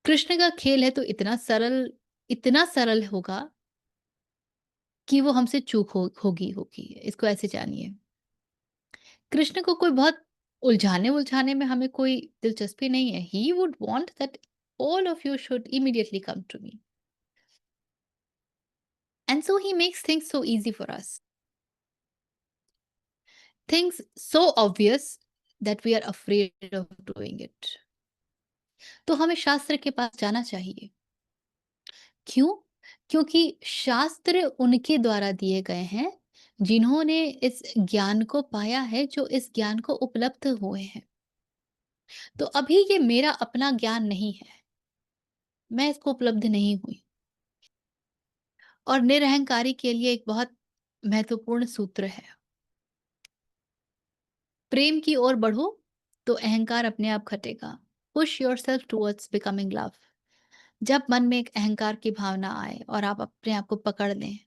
कृष्ण का खेल है तो इतना सरल होगा कि वो हमसे चूक होगी इसको ऐसे जानिए। कृष्ण को कोई बहुत उलझाने-उलझाने में हमें कोई दिलचस्पी नहीं है। He would want that all of you should immediately come to me and so he makes things so easy for us. Things so obvious that we are afraid of doing it. तो हमें शास्त्र के पास जाना चाहिए। क्यों? क्योंकि शास्त्र उनके द्वारा दिए गए हैं, जिन्होंने इस ज्ञान को पाया है, जो इस ज्ञान को उपलब्ध हुए हैं। तो अभी ये मेरा अपना ज्ञान नहीं है, मैं इसको उपलब्ध नहीं हुई। और निरहंकारी के लिए एक बहुत महत्वपूर्ण सूत्र है, प्रेम की ओर बढ़ो तो अहंकार अपने आप घटेगा। Push yourself towards becoming love. जब मन में एक अहंकार की भावना आए और आप अपने आप को पकड़ लें,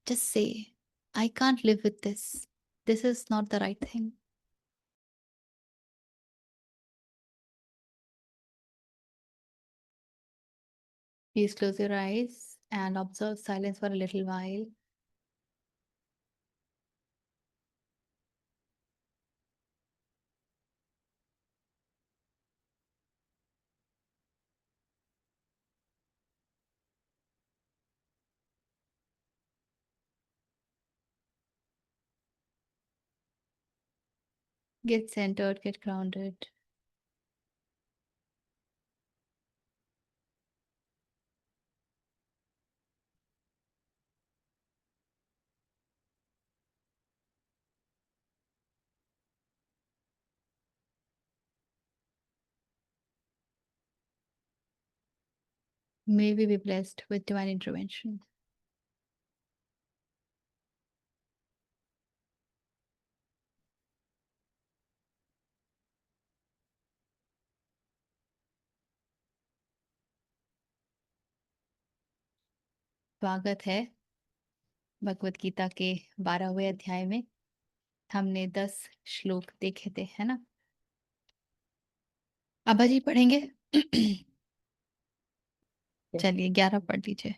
just say I can't live with this is not the right thing. Please close your eyes and observe silence for a little while. Get centered, get grounded. May we be blessed with divine intervention. स्वागत है भगवत गीता के 12वें अध्याय में। हमने 10 श्लोक देखे थे, है ना? अभा जी पढ़ेंगे? चलिए 11 पढ़ लीजिए।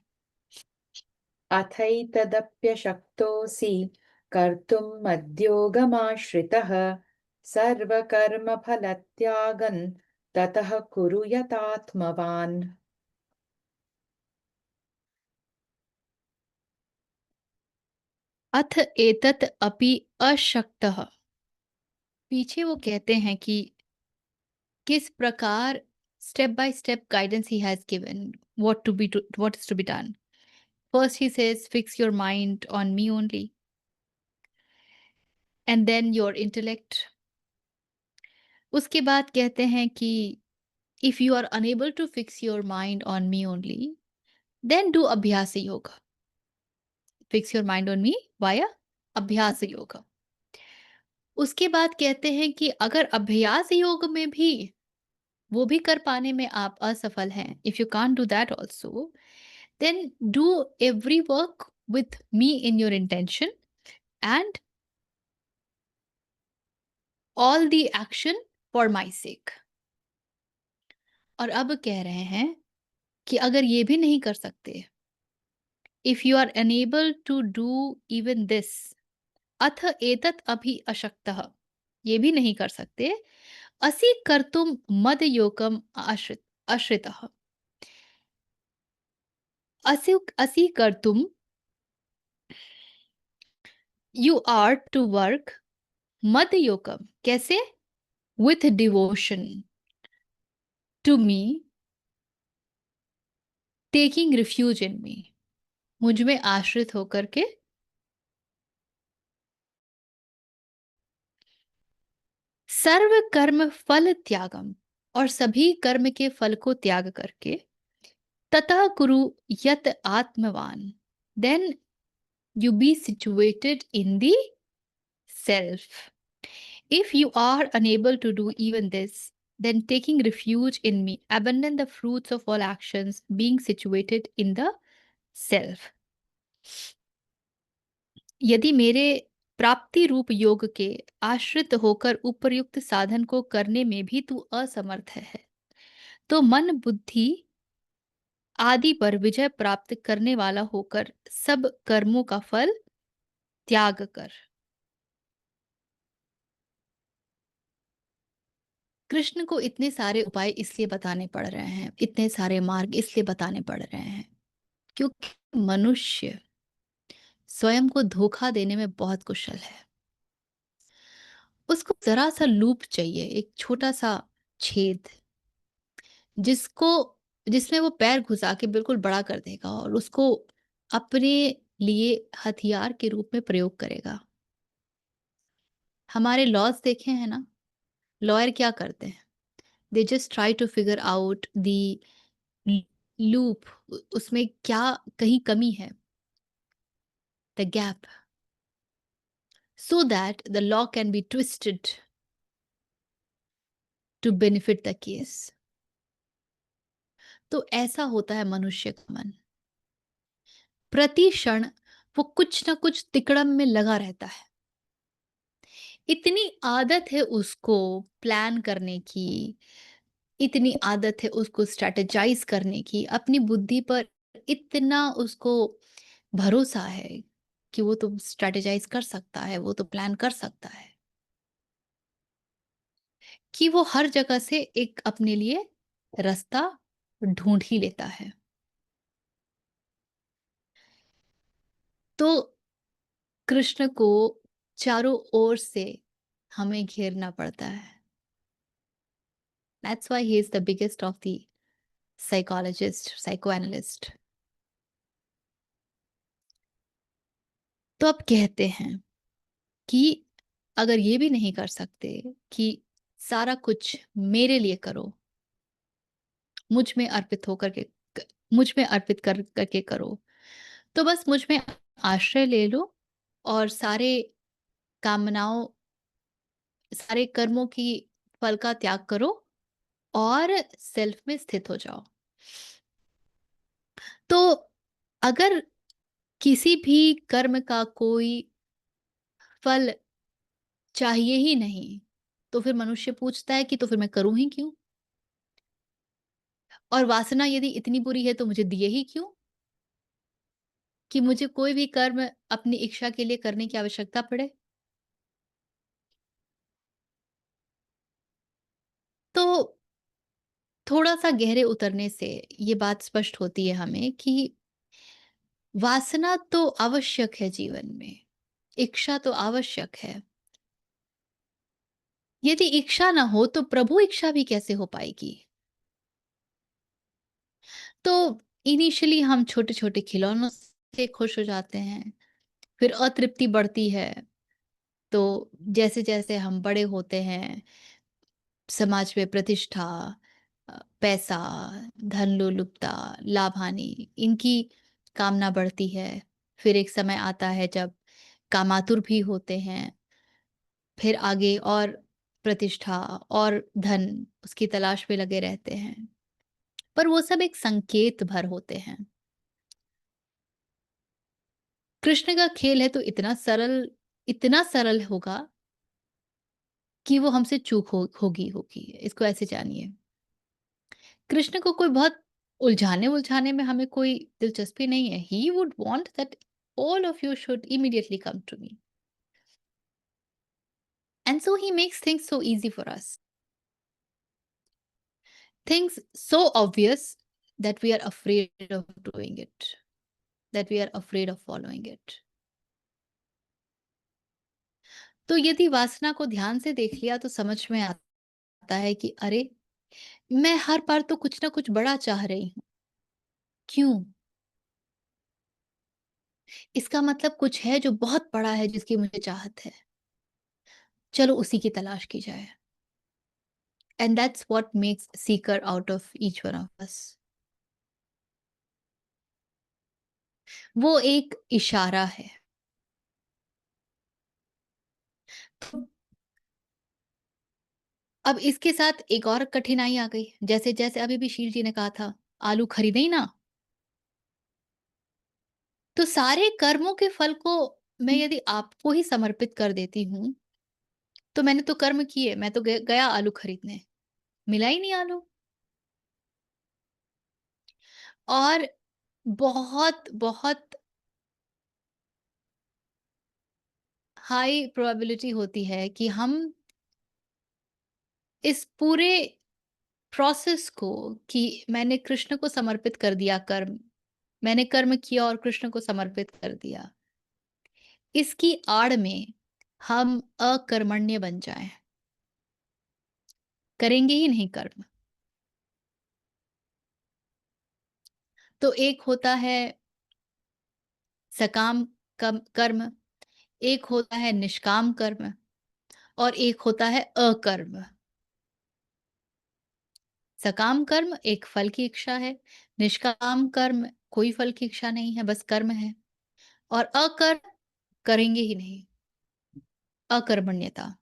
अथैतदप्यशक्तोऽसि कर्तुम् मद्योगमाश्रितः सर्वकर्मफलत्यागं ततः कुरु यतात्मवान्। अथ एतत् अपि अशक्तः। पीछे वो कहते हैं कि किस प्रकार step by step guidance he has given, what is to be done. First he says fix your mind on me only, and then your intellect. उसके बाद कहते हैं कि if you are unable to fix your mind on me only, then do अभ्यास yoga. Fix your mind on me via अभ्यास योगा. उसके बाद कहते हैं कि अगर अभ्यास योग में भी वो भी कर पाने में आप असफल हैं, if you can't do that also, then do every work with me in your intention and all the action for my sake. और अब कह रहे हैं कि अगर ये भी नहीं कर सकते, if you are unable to do even this, अथ एतत् अभि अशक्तः, ये भी नहीं कर सकते, असि कर्तुम मद योगम आश्रितः। असि कर्तुम, you are to work मद योगम, कैसे? With devotion to me, taking refuge in me, मुझ में आश्रित होकर के सर्व कर्म फल त्यागम, और सभी कर्म के फल को त्याग करके, ततः कुरु यत आत्मवान, then you be situated in the self. If you are unable to do even this, then taking refuge in me, abandon the fruits of all actions, being situated in the self. यदि मेरे प्राप्ति रूप योग के आश्रित होकर उपर्युक्त साधन को करने में भी तू असमर्थ है, तो मन बुद्धि आदि पर विजय प्राप्त करने वाला होकर सब कर्मों का फल त्याग कर। कृष्ण को इतने सारे उपाय इसलिए बताने पड़ रहे हैं, इतने सारे मार्ग इसलिए बताने पड़ रहे हैं, क्योंकि मनुष्य स्वयं को धोखा देने में बहुत कुशल है। उसको ज़रा-सा लूप चाहिए, एक छोटा-सा छेद, जिसको जिसमें वो पैर घुसा के बिल्कुल बड़ा कर देगा और उसको अपने लिए हथियार के रूप में प्रयोग करेगा। हमारे लॉज़ देखे हैं ना? लॉयर क्या करते हैं? They just try to figure out the ल लूप, उसमें क्या कहीं कमी है, the gap, so that the law can be twisted to benefit the case। तो ऐसा होता है मनुष्य का मन। प्रति क्षण वो कुछ ना कुछ तिकड़म में लगा रहता है। इतनी आदत है उसको प्लान करने की, इतनी आदत है उसको स्ट्रैटेजाइज़ करने की, अपनी बुद्धि पर इतना उसको भरोसा है कि वो तो स्ट्रैटेजाइज़ कर सकता है, वो तो प्लान कर सकता है, कि वो हर जगह से एक अपने लिए रास्ता ढूँढ ही लेता है। तो कृष्ण को चारों ओर से हमें घेरना पड़ता है। That's why he is the biggest of the psychologist, psychoanalyst. तो अब कहते हैं कि अगर ये भी नहीं कर सकते कि सारा कुछ मेरे लिए करो, मुझ में अर्पित होकर के मुझ में अर्पित कर करके करो, तो बस मुझ में आश्रय ले लो और कामनाओं सारे कर्मों की फल का त्याग करो और सेल्फ में स्थित हो जाओ। तो अगर किसी भी कर्म का कोई फल चाहिए ही नहीं, तो फिर मनुष्य पूछता है कि तो फिर मैं करूँ ही क्यों? और वासना यदि इतनी बुरी है तो मुझे दिए ही क्यों? कि मुझे कोई भी कर्म अपनी इच्छा के लिए करने की आवश्यकता पड़े? तो थोड़ा-सा गहरे उतरने से ये बात स्पष्ट होती है हमें कि वासना तो आवश्यक है जीवन में, इच्छा तो आवश्यक है। यदि इच्छा ना हो तो प्रभु इच्छा भी कैसे हो पाएगी? तो इनिशियली हम छोटे-छोटे खिलौनों से खुश हो जाते हैं, फिर अतृप्ति बढ़ती है, तो जैसे-जैसे हम बड़े होते हैं, समाज में प्रतिष्ठा, पैसा, धन-लोलुपता, लाभ-हानि, इनकी कामना बढ़ती है। फिर एक समय आता है जब कामातुर भी होते हैं, फिर आगे और प्रतिष्ठा और धन उसकी तलाश में लगे रहते हैं। पर वो सब एक संकेत भर होते हैं। कृष्ण का खेल है तो इतना सरल होगा कि वो हमसे चूक होगी। इसको ऐसे जानिए। कृष्ण को कोई बहुत उलझाने-वुलझाने में हमें कोई दिलचस्पी नहीं है। He would want that all of you should immediately come to me and so he makes things so easy for us. Things so obvious that we are afraid of doing it, that we are afraid of following it। तो यदि वासना को ध्यान से देख लिया तो समझ में आता है कि अरे! मैं हर बार तो कुछ ना कुछ बड़ा चाह रही हूँ। क्यों? इसका मतलब कुछ है जो बहुत बड़ा है जिसकी मुझे चाहत है। चलो उसी की तलाश की जाए। And that's what makes Sikar out of each one of us. वो एक इशारा है। तो अब इसके साथ एक और कठिनाई आ गई। जैसे-जैसे अभी भी शील जी ने कहा था, आलू खरीदे ही ना। तो सारे कर्मों के फल को मैं यदि आपको ही समर्पित कर देती हूँ, तो मैंने तो कर्म किए, मैं तो गया आलू खरीदने, मिला ही नहीं आलू। और बहुत, बहुत हाई प्रोबेबिलिटी होती है कि हम इस पूरे प्रोसेस को, कि मैंने कृष्ण को समर्पित कर दिया कर्म, मैंने कर्म किया और कृष्ण को समर्पित कर दिया, इसकी आड़ में हम अकर्मण्य बन जाएँ, करेंगे ही नहीं कर्म। तो एक होता है सकाम कर्म, एक होता है निष्काम कर्म और एक होता है अकर्म। सकाम कर्म एक फल की इच्छा है, निष्काम कर्म कोई फल की इच्छा नहीं है, बस कर्म है, और अकर्म करेंगे ही नहीं, अकर्मण्यता।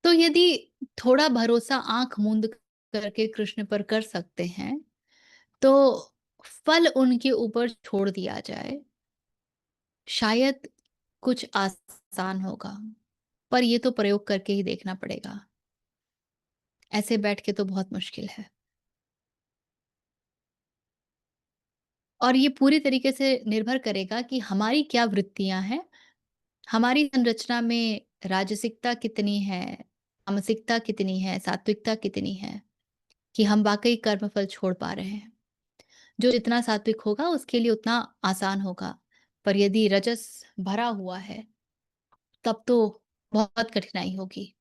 तो यदि थोड़ा भरोसा आँख मूंद करके कृष्ण पर कर सकते हैं, तो फल उनके ऊपर छोड़ दिया जाए, शायद कुछ आसान होगा। पर ये तो प्रयोग करके ही देखना पड़ेगा। ऐसे बैठ के तो बहुत मुश्किल है। और ये पूरी तरीके से निर्भर करेगा कि हमारी क्या वृत्तियाँ हैं, हमारी संरचना में राजसिकता कितनी है, तामसिकता कितनी है, सात्विकता कितनी है, कि हम वाक़ई कर्मफल छोड़ पा रहे हैं। जो जितना सात्विक होगा उसके लिए उतना आसान होगा। पर यदि रजस भरा हुआ है, तब तो बहुत कठिनाई होगी।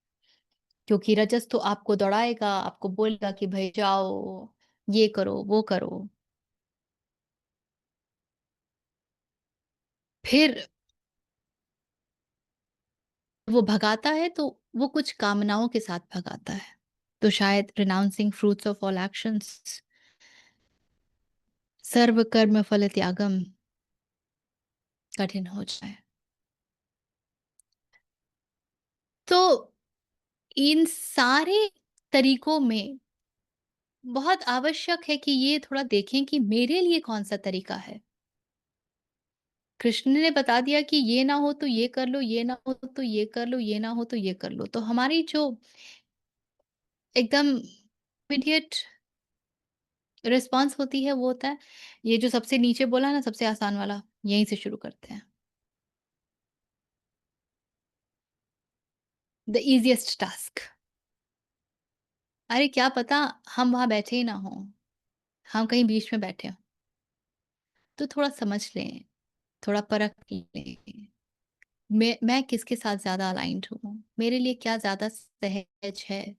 क्योंकि रजस तो आपको दौड़ाएगा, आपको बोलेगा कि भई जाओ, ये करो, वो करो। फिर वो भगाता है तो वो कुछ कामनाओं के साथ भगाता है। तो शायद renouncing fruits of all actions, सर्व कर्म फल त्यागम कठिन हो जाए। तो इन सारे तरीकों में बहुत आवश्यक है कि ये थोड़ा देखें कि मेरे लिए कौन-सा तरीका है। कृष्ण ने बता दिया कि ये ना हो तो ये कर लो, ये ना हो तो ये कर लो, ये ना हो तो ये कर लो। तो हमारी जो एकदम इमीडिएट रिस्पॉन्स होती है वो होता है, ये जो सबसे नीचे बोला ना सबसे आसान वाला, यहीं से शुरू करते हैं। The easiest task. अरे क्या पता हम वहाँ बैठे ही ना हों, हम कहीं बीच में बैठे हों। तो थोड़ा समझ लें, थोड़ा परख लें। मैं किसके साथ ज़्यादा अलाइन्ड हूँ, मेरे लिए क्या ज़्यादा सहज है,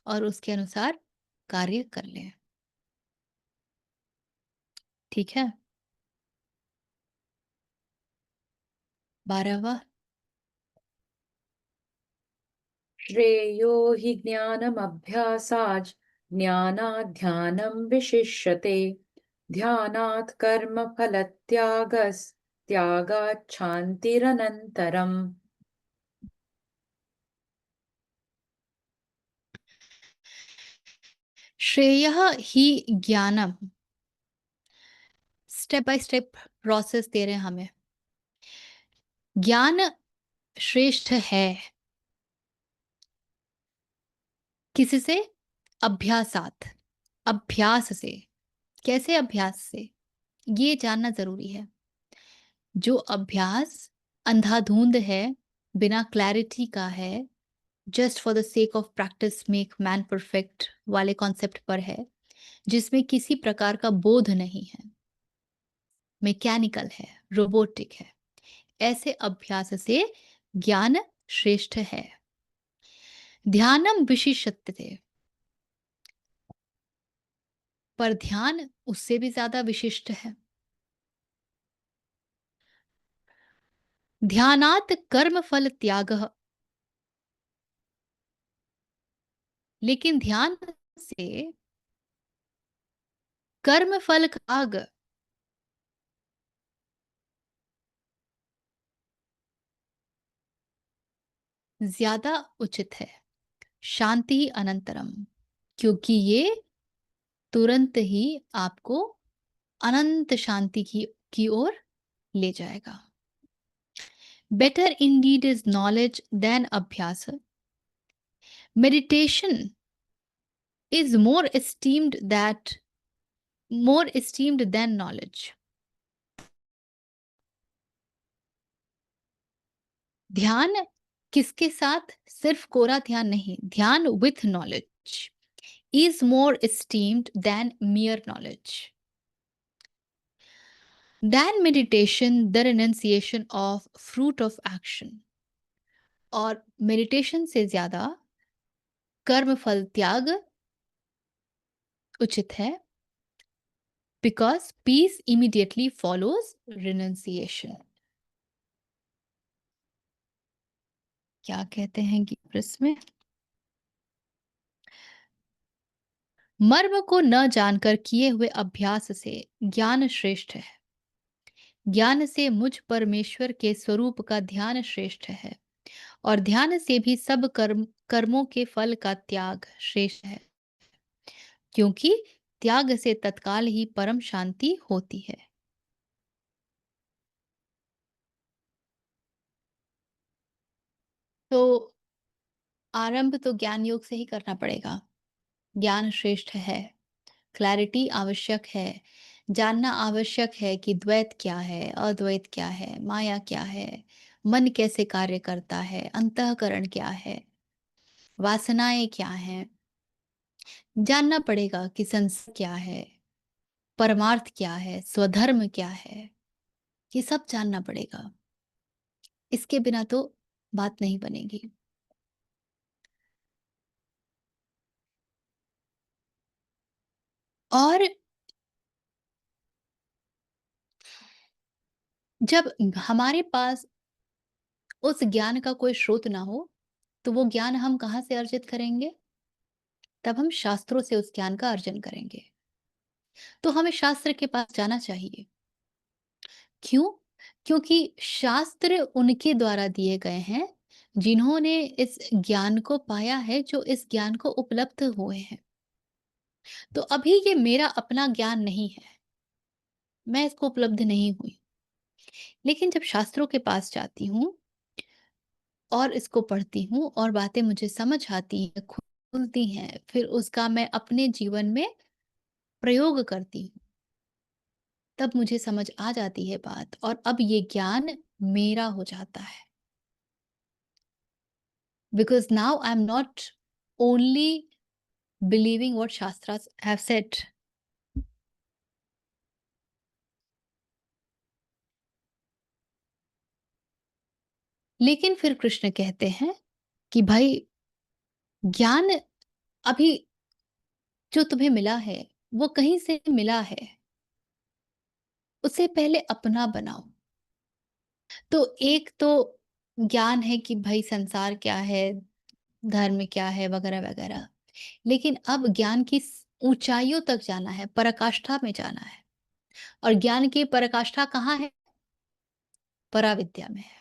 और उसके अनुसार कार्य कर लें। ठीक है? 12वाँ। श्रेयो हि ज्ञानमभ्यासाच् ज्ञानाध्यानं विशिष्यते ध्यानात् कर्मफलत्यागस् त्यागाच्छान्तिरनन्तरम्। श्रेयः हि ज्ञानम्, स्टेप बाय स्टेप प्रोसेस दे रहे हैं हमें। ज्ञान श्रेष्ठ है, किससे? अभ्यासात, अभ्यास से। कैसे अभ्यास से? ये जानना ज़रूरी है। जो अभ्यास अंधाधुंध है, बिना क्लैरिटी का है, just for the sake of practice make man perfect वाले कॉन्सेप्ट पर है, जिसमें किसी प्रकार का बोध नहीं है, मैकेनिकल है, रोबोटिक है, ऐसे अभ्यास से ज्ञान श्रेष्ठ है। ध्यानम विशिष्यते, पर ध्यान उससे भी ज्यादा विशिष्ट है। ध्यानात कर्म फल त्याग, लेकिन ध्यान से कर्म फल त्याग ज्यादा उचित है। शांति अनंतरम, क्योंकि ये तुरंत ही आपको अनंत शांति की ओर ले जाएगा। Better indeed is knowledge than अभ्यास। Meditation is more esteemed than knowledge. ध्यान किसके साथ? सिर्फ कोरा ध्यान नहीं, ध्यान with knowledge is more esteemed than mere knowledge. Than meditation, the renunciation of fruit of action. और मेडिटेशन से ज्यादा कर्म फल त्याग उचित है, because peace immediately follows renunciation. क्या कहते हैं गीब्रिस में? मर्म को न जानकर किए हुए अभ्यास से ज्ञान श्रेष्ठ है। ज्ञान से मुझ परमेश्वर के स्वरूप का ध्यान श्रेष्ठ है, और ध्यान से भी सब कर्मों के फल का त्याग श्रेष्ठ है, क्योंकि त्याग से तत्काल ही परम शांति होती है। तो आरंभ तो ज्ञान योग से ही करना पड़ेगा। ज्ञान श्रेष्ठ है, क्लैरिटी आवश्यक है, जानना आवश्यक है कि द्वैत क्या है, अद्वैत क्या है, माया क्या है, मन कैसे कार्य करता है, अंतःकरण क्या है, वासनाएं क्या हैं। जानना पड़ेगा कि संसार क्या है, परमार्थ क्या है, स्वधर्म क्या है। ये सब जानना पड़ेगा। इसके बिना तो बात नहीं बनेगी। और जब हमारे पास उस ज्ञान का कोई स्रोत ना हो, तो वो ज्ञान हम कहाँ से अर्जित करेंगे? तब हम शास्त्रों से उस ज्ञान का अर्जन करेंगे। तो हमें शास्त्र के पास जाना चाहिए। क्यों? क्योंकि शास्त्र उनके द्वारा दिए गए हैं, जिन्होंने इस ज्ञान को पाया है, जो इस ज्ञान को उपलब्ध हुए हैं। तो अभी ये मेरा अपना ज्ञान नहीं है, मैं इसको उपलब्ध नहीं हुई। लेकिन जब शास्त्रों के पास जाती हूँ और इसको पढ़ती हूँ और बातें मुझे समझ आती हैं, खुलती हैं, फिर उसका मैं अपने जीवन में प्रयोग करती हूँ, तब मुझे समझ आ जाती है बात, और अब ये ज्ञान मेरा हो जाता है। Because now I am not only believing what shastras have said. लेकिन फिर कृष्ण कहते हैं कि भाई, ज्ञान अभी जो तुम्हें मिला है, वो कहीं से मिला है, उसे पहले अपना बनाओ। तो एक तो ज्ञान है कि भाई संसार क्या है, धर्म क्या है, वगैरह वगैरह। लेकिन अब ज्ञान की ऊंचाइयों तक जाना है, पराकाष्ठा में जाना है। और ज्ञान की पराकाष्ठा कहाँ है? पराविद्या में है।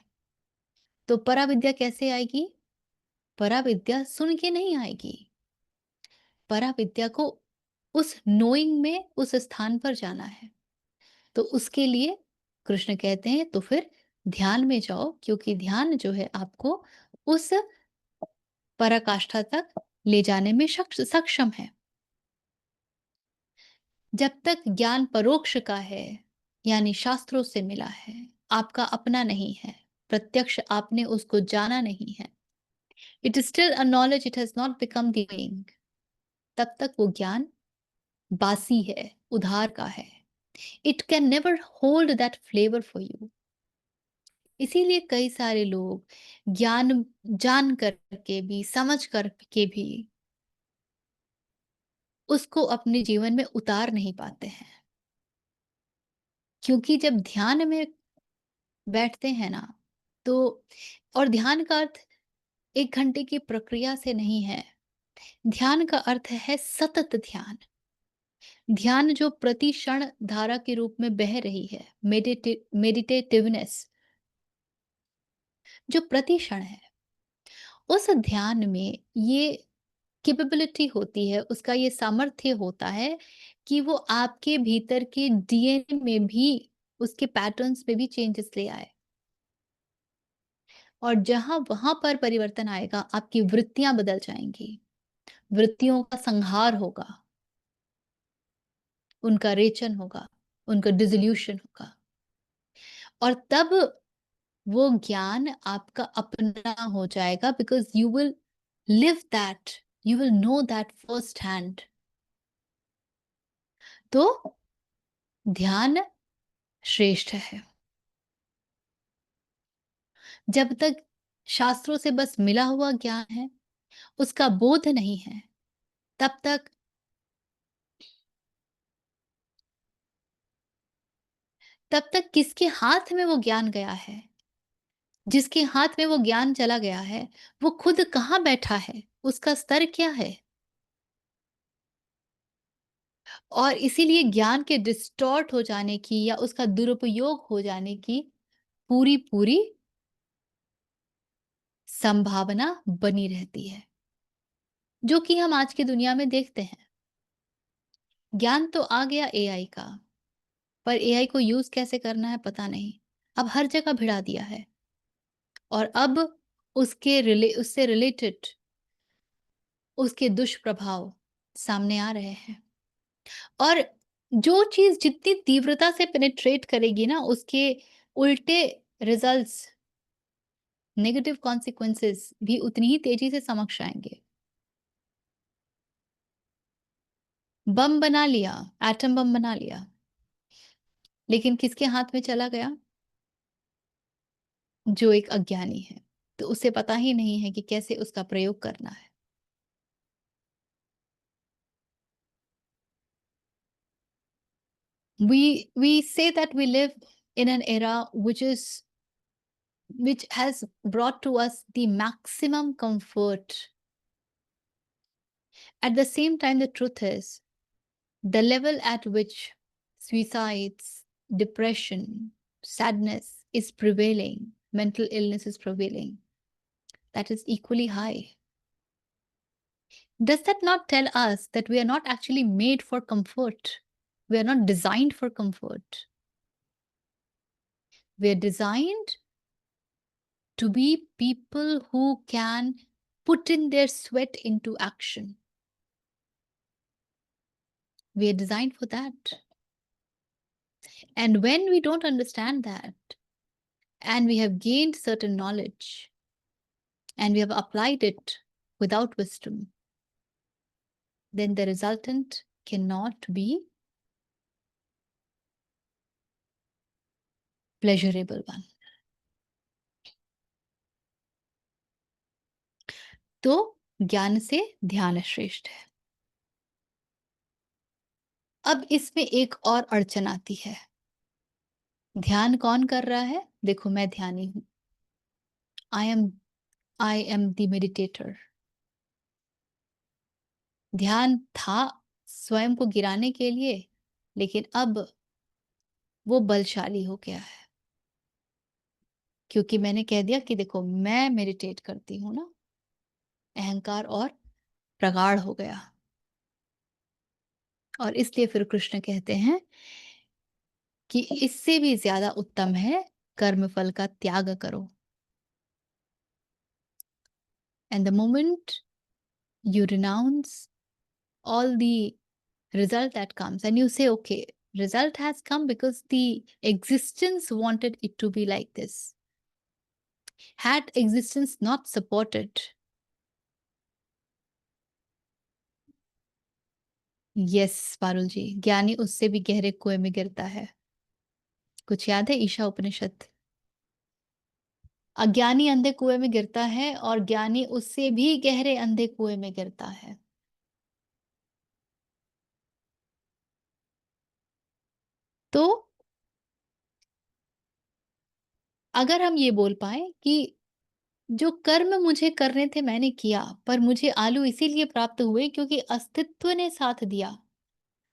तो पराविद्या कैसे आएगी? पराविद्या सुन के नहीं आएगी। पराविद्या को उस नोइंग में, उस स्थान पर जाना है। तो उसके लिए कृष्ण कहते हैं तो फिर ध्यान में जाओ, क्योंकि ध्यान जो है आपको उस पराकाष्ठा तक ले जाने में सक्षम है। जब तक ज्ञान परोक्ष का है, यानी शास्त्रों से मिला है, आपका अपना नहीं है, प्रत्यक्ष आपने उसको जाना नहीं है, it is still a knowledge, it has not become the being, तब तक वो ज्ञान बासी है, उधार का है। It can never hold that flavour for you. इसीलिए कई सारे लोग ज्ञान जान करके भी, समझ करके भी उसको अपने जीवन में उतार नहीं पाते हैं। क्योंकि जब ध्यान में बैठते हैं ना, तो और ध्यान का अर्थ 1 घंटे की प्रक्रिया से नहीं है। ध्यान का अर्थ है सतत ध्यान। ध्यान जो प्रति क्षण धारा के रूप में बह रही है, मेडिटेटिवनेस जो प्रति क्षण है, उस ध्यान में ये कैपेबिलिटी होती है, उसका ये सामर्थ्य होता है कि वो आपके भीतर के डीएनए में भी, उसके पैटर्न्स में भी चेंजेस ले आए। और जहाँ वहाँ पर परिवर्तन आएगा, आपकी वृत्तियाँ बदल जाएँगी, वृत्तियों का संहार होगा, उनका रेचन होगा, उनका डिसोल्यूशन होगा, और तब वो ज्ञान आपका अपना हो जाएगा, because you will live that, you will know that first hand. तो ध्यान श्रेष्ठ है। जब तक शास्त्रों से बस मिला हुआ ज्ञान है, उसका बोध नहीं है, तब तक किसके हाथ में वो ज्ञान गया है? जिसके हाथ में वो ज्ञान चला गया है, वो खुद कहाँ बैठा है? उसका स्तर क्या है? और इसीलिए ज्ञान के डिस्टॉर्ट हो जाने की या उसका दुरुपयोग हो जाने की पूरी-पूरी संभावना बनी रहती है, जो कि हम आज की दुनिया में देखते हैं। ज्ञान तो आ गया एआई का, पर एआई को यूज़ कैसे करना है पता नहीं। अब हर जगह भिड़ा दिया है, और अब उससे रिलेटेड उसके दुष्प्रभाव सामने आ रहे हैं। और जो चीज़ जितनी तीव्रता से पेनिट्रेट करेगी ना, उसके उल्टे रिजल्ट्स, नेगेटिव कॉन्सिक्वेंसेस भी उतनी ही तेज़ी से समक्ष आएँगे। बम बना लिया, एटम बम बना लिया, लेकिन किसके हाथ में चला गया? जो एक अज्ञानी है। तो उसे पता ही नहीं है कि कैसे उसका प्रयोग करना है। We say that we live in an era which has brought to us the maximum comfort. At the same time, the truth is the level at which suicides, depression, sadness is prevailing, mental illness is prevailing, that is equally high. Does that not tell us that we are not actually made for comfort? We are not designed for comfort. We are designed to be people who can put in their sweat into action. We are designed for that. And when we don't understand that, and we have gained certain knowledge, and we have applied it without wisdom, then the resultant cannot be pleasurable one. तो ज्ञान से ध्यान श्रेष्ठ है। अब इसमें एक और अड़चन आती है। ध्यान कौन कर रहा है? देखो, मैं ध्यानी हूँ। I am the meditator. ध्यान था स्वयं को गिराने के लिए, लेकिन अब वो बलशाली हो गया है, क्योंकि मैंने कह दिया कि देखो, मैं मेडिटेट करती हूँ ना। अहंकार और प्रगाढ़ हो गया, और इसलिए फिर कृष्ण कहते हैं कि इससे भी ज्यादा उत्तम है कर्मफल का त्याग करो। And the moment you renounce all the result that comes, and you say, okay, result has come because the existence wanted it to be like this. Had existence not supported, yes Parul ji, ज्ञानी उससे भी गहरे कुएं में गिरता है। कुछ याद है ईशा उपनिषद? अज्ञानी अंधे कुएं में गिरता है, और ज्ञानी उससे भी गहरे अंधे कुएं में गिरता है। तो अगर हम ये बोल पाए कि जो कर्म मुझे करने थे मैंने किया, पर मुझे आलू इसीलिए प्राप्त हुए क्योंकि अस्तित्व ने साथ दिया।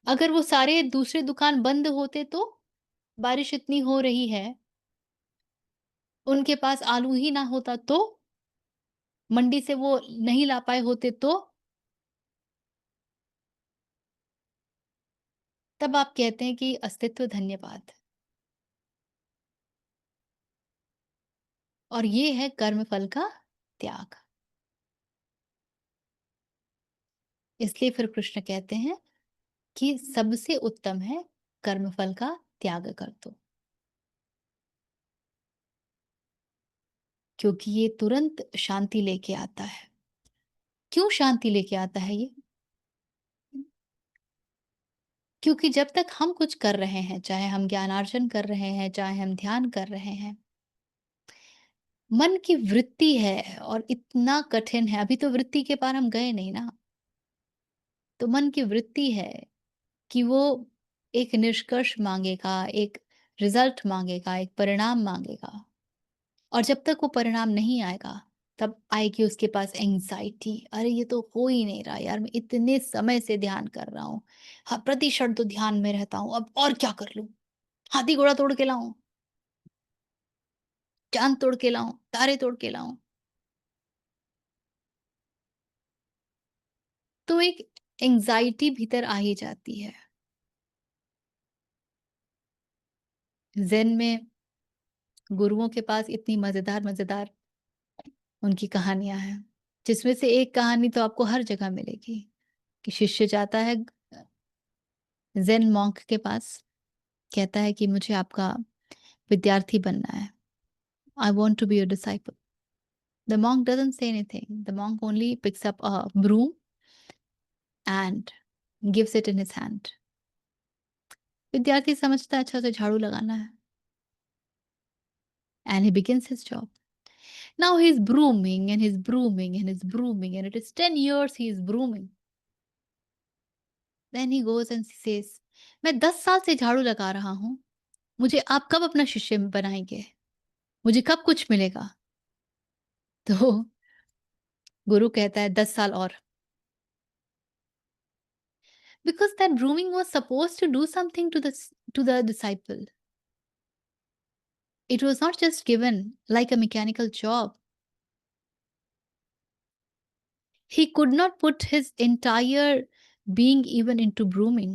अगर वो सारे दूसरे दुकान बंद होते तो, बारिश इतनी हो रही है, उनके पास आलू ही ना होता तो, मंडी से वो नहीं ला पाए होते तो, तब आप कहते हैं कि अस्तित्व धन्यवाद। और ये है कर्मफल का त्याग। इसलिए फिर कृष्ण कहते हैं कि सबसे उत्तम है कर्मफल का त्याग कर दो, क्योंकि ये तुरंत शांति लेके आता है। क्यों शांति लेके आता है ये? क्योंकि जब तक हम कुछ कर रहे हैं, चाहे हम ज्ञानार्जन कर रहे हैं, चाहे हम ध्यान कर रहे हैं, मन की वृत्ति है और इतना कठिन है, अभी तो वृत्ति के पार हम गए नहीं ना। तो मन की वृत्ति है कि वो एक निष्कर्ष माँगेगा, एक रिज़ल्ट माँगेगा, एक परिणाम माँगेगा, और जब तक वो परिणाम नहीं आएगा, तब आएगी उसके पास एंग्ज़ायटी, अरे ये तो हो ही नहीं रहा यार, मैं इतने समय से ध्यान कर रहा हूँ। हाँ, प्रतिक्षण तो ध्यान में रहता हूँ, अब और क्या कर लूँ? हाथी घोड़ा तोड़ के लाऊँ? चाँद तोड़ के लाऊँ? तारे तोड़ के लाऊँ? तो एक एंग्ज़ायटी भीतर आ ही जाती है। ज़ेन में गुरुओं के पास इतनी मज़ेदार-मज़ेदार उनकी कहानियाँ हैं, जिसमें से एक कहानी तो आपको हर जगह मिलेगी कि शिष्य जाता है ज़ेन मॉन्क के पास, कहता है कि मुझे आपका विद्यार्थी बनना है। I want to be your disciple. The monk doesn't say anything. The monk only picks up a broom and gives it in his hand. विद्यार्थी समझता है अच्छा उसे झाड़ू लगाना है, and he begins his job. Now he's brooming and he's brooming and he's brooming and it is 10 years he is brooming. Then he goes and says, मैं 10 साल से झाड़ू लगा रहा हूँ, मुझे आप कब अपना शिष्य बनाएँगे? मुझे कब कुछ मिलेगा? तो गुरु कहता है 10 साल और। Because that brooming was supposed to do something to the disciple. It was not just given like a mechanical job. He could not put his entire being even into brooming.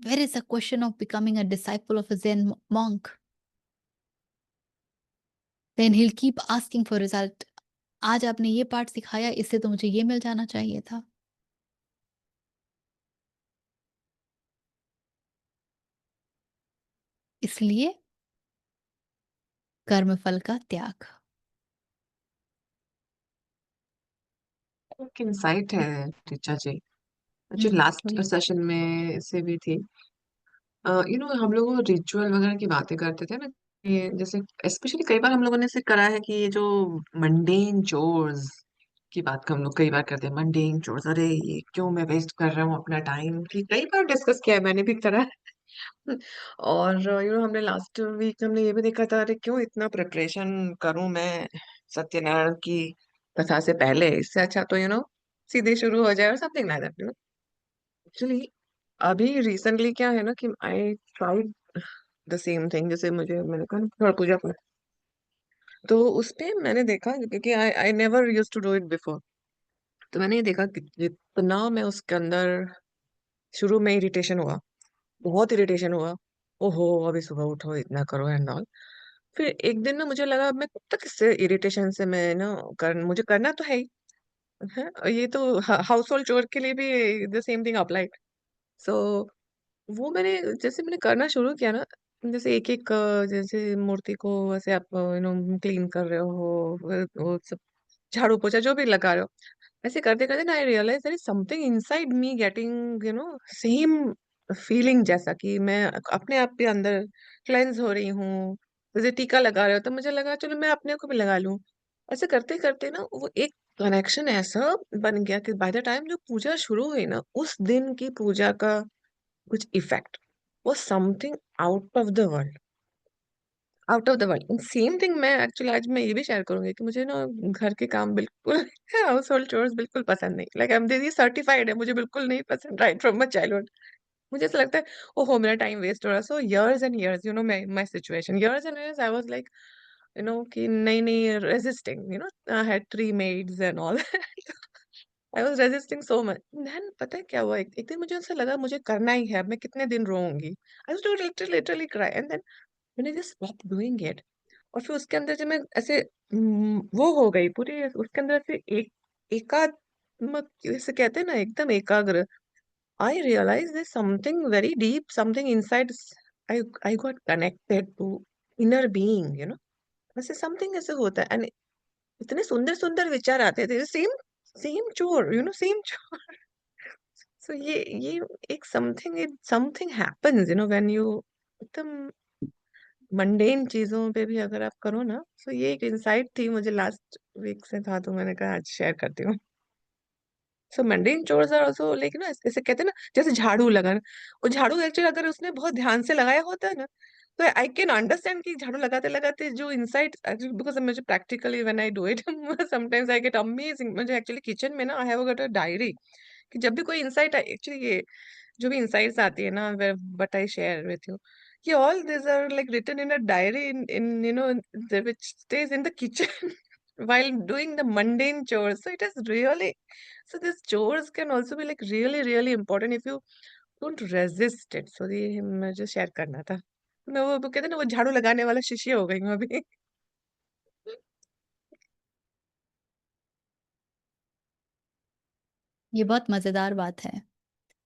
Where is the question of becoming a disciple of a Zen monk? Then he'll keep asking for result. आज आपने ये पाठ सिखाया, इससे तो मुझे ये मिल जाना चाहिए था। इसलिए कर्मफल का त्याग। एक इंसाइट है ऋचा जी, जो हुँ, लास्ट बोलिए। सेशन में से भी थी। हम लोग रिचुअल वगैरह की बातें करते थे ना, ये जैसे स्पेशली कई बार हम लोगों ने ऐसे करा है कि ये जो मंडेन चोर्स की बात हम लोग कई बार करते हैं, मंडेन चोर्स, अरे ये क्यों मैं वेस्ट कर रहा हूँ अपना टाइम, की कई बार डिस्कस किया है, मैंने भी करा है। और हमने लास्ट वीक हमने ये भी देखा था, अरे क्यों इतना प्रिपरेशन करूं मैं सत्यनारायण की कथा से पहले, इससे अच्छा तो सीधे शुरू हो जाए और समथिंग लाइक दैट। एक्चुअली अभी रिसेंटली क्या है ना कि I tried the same thing, जैसे मैंने कहा ना, थोड़ा पूजा पाठ, तो उसपे मैंने देखा, क्योंकि I I never used to do it before, तो मैंने ये देखा कि जितना मैं उसके अंदर शुरू में इरिटेशन हुआ, बहुत इरिटेशन हुआ, ओहो अभी सुबह उठो इतना करो एंड ऑल। फिर एक दिन ना मुझे लगा, अब मैं कब तक इससे इरिटेशन से मैं मुझे करना तो है ही है, और ये तो हाउस होल्ड चोर के लिए भी द सेम थिंग अप्लाइड। सो वो जैसे मैंने करना शुरू किया ना, जैसे एक एक जैसे मूर्ति को वैसे आप क्लीन कर रहे हो, वो सब झाड़ू पोछा जो भी लगा रहे हो, ऐसे करते करते ना I realise there is something inside me getting same feeling, जैसा कि मैं अपने आप के अंदर क्लेंस हो रही हूँ। जैसे टीका लगा रहे हो तो मुझे लगा चलो मैं अपने को भी लगा लूं। ऐसे करते करते ना वो एक कनेक्शन ऐसा बन गया कि बाय द टाइम जो पूजा शुरू हुई ना, उस दिन की पूजा का कुछ इफेक्ट वो something out of the world. Same thing मैं एक्चुअली आज मैं ये भी शेयर करूंगी कि मुझे ना घर के काम बिल्कुल हाउस होल्ड चोर्स बिल्कुल पसंद नहीं, like I am this certified है, मुझे बिल्कुल नहीं पसंद राइट फ्रॉम माय चाइल्डहुड। मुझे ऐसा लगता है ओहो मेरा टाइम वेस्ट हो रहा है। So years and years my my situation, years and years I was like कि नहीं नहीं resisting, I had 3 maids and all I was resisting so much. Then पता है क्या हुआ, एक दिन मुझे ऐसा लगा मुझे करना ही है, अब मैं कितने दिन रोऊँगी। I used to literally cry and then when I just stopped doing it, और फिर उसके अंदर जब मैं ऐसे वो हो गई पूरी, उसके अंदर से एक एकात्मक जैसे कहते हैं ना, एकदम एकाग्र, आई realise there's something very deep, something inside I got connected to inner being, you know? वैसे समथिंग ऐसे होता है, एंड इतने सुंदर-सुंदर विचार आते थे, सेम सेम चोर, यू नो, सेम चोर। सो ये एक something happens, you know, when you एकदम मंडेन चीज़ों पे भी अगर आप करो ना, सो ये एक इनसाइट थी मुझे लास्ट वीक से था, तो मैंने कहा आज शेयर करती हूँ। So mundane chores are also like ना, ऐसे कहते हैं ना, जैसे झाड़ू लगाना, वो झाड़ू एक्चुअली अगर उसने बहुत ध्यान से लगाया होता है ना, तो आई कैन अंडरस्टैंड कि झाड़ू लगाते-लगाते जो इनसाइट एक्चुअली, बिकॉज़ मुझे practically when I do it sometimes I get amazing. मुझे एक्चुअली किचन में ना I have got a diary, कि जब भी कोई इनसाइट एक्चुअली ये जो भी इनसाइट्स आती है ना, what I share with you, ये all these are like written in a diary in you know, which stage in the kitchen while doing the mundane chores. So it is really, so these chores can also be like really important if you don't resist it. So ये मुझे share करना था। मैं वो कहते हैं ना, वो झाड़ू लगाने वाला शिष्य हो गई हूँ अभी। ये बहुत मज़ेदार बात है।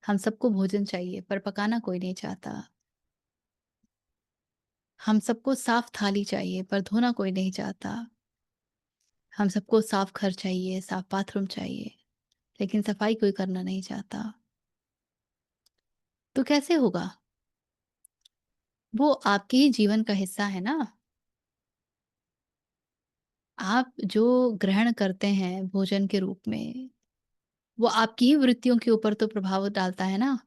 हम सबको भोजन चाहिए, पर पकाना कोई नहीं चाहता। हम सबको साफ थाली चाहिए, पर धोना कोई नहीं चाहता। हम सबको साफ घर चाहिए, साफ बाथरूम चाहिए, लेकिन सफाई कोई करना नहीं चाहता। तो कैसे होगा? वो आपके ही जीवन का हिस्सा है ना। आप जो ग्रहण करते हैं भोजन के रूप में, वो आपकी ही वृत्तियों के ऊपर तो प्रभाव डालता है ना।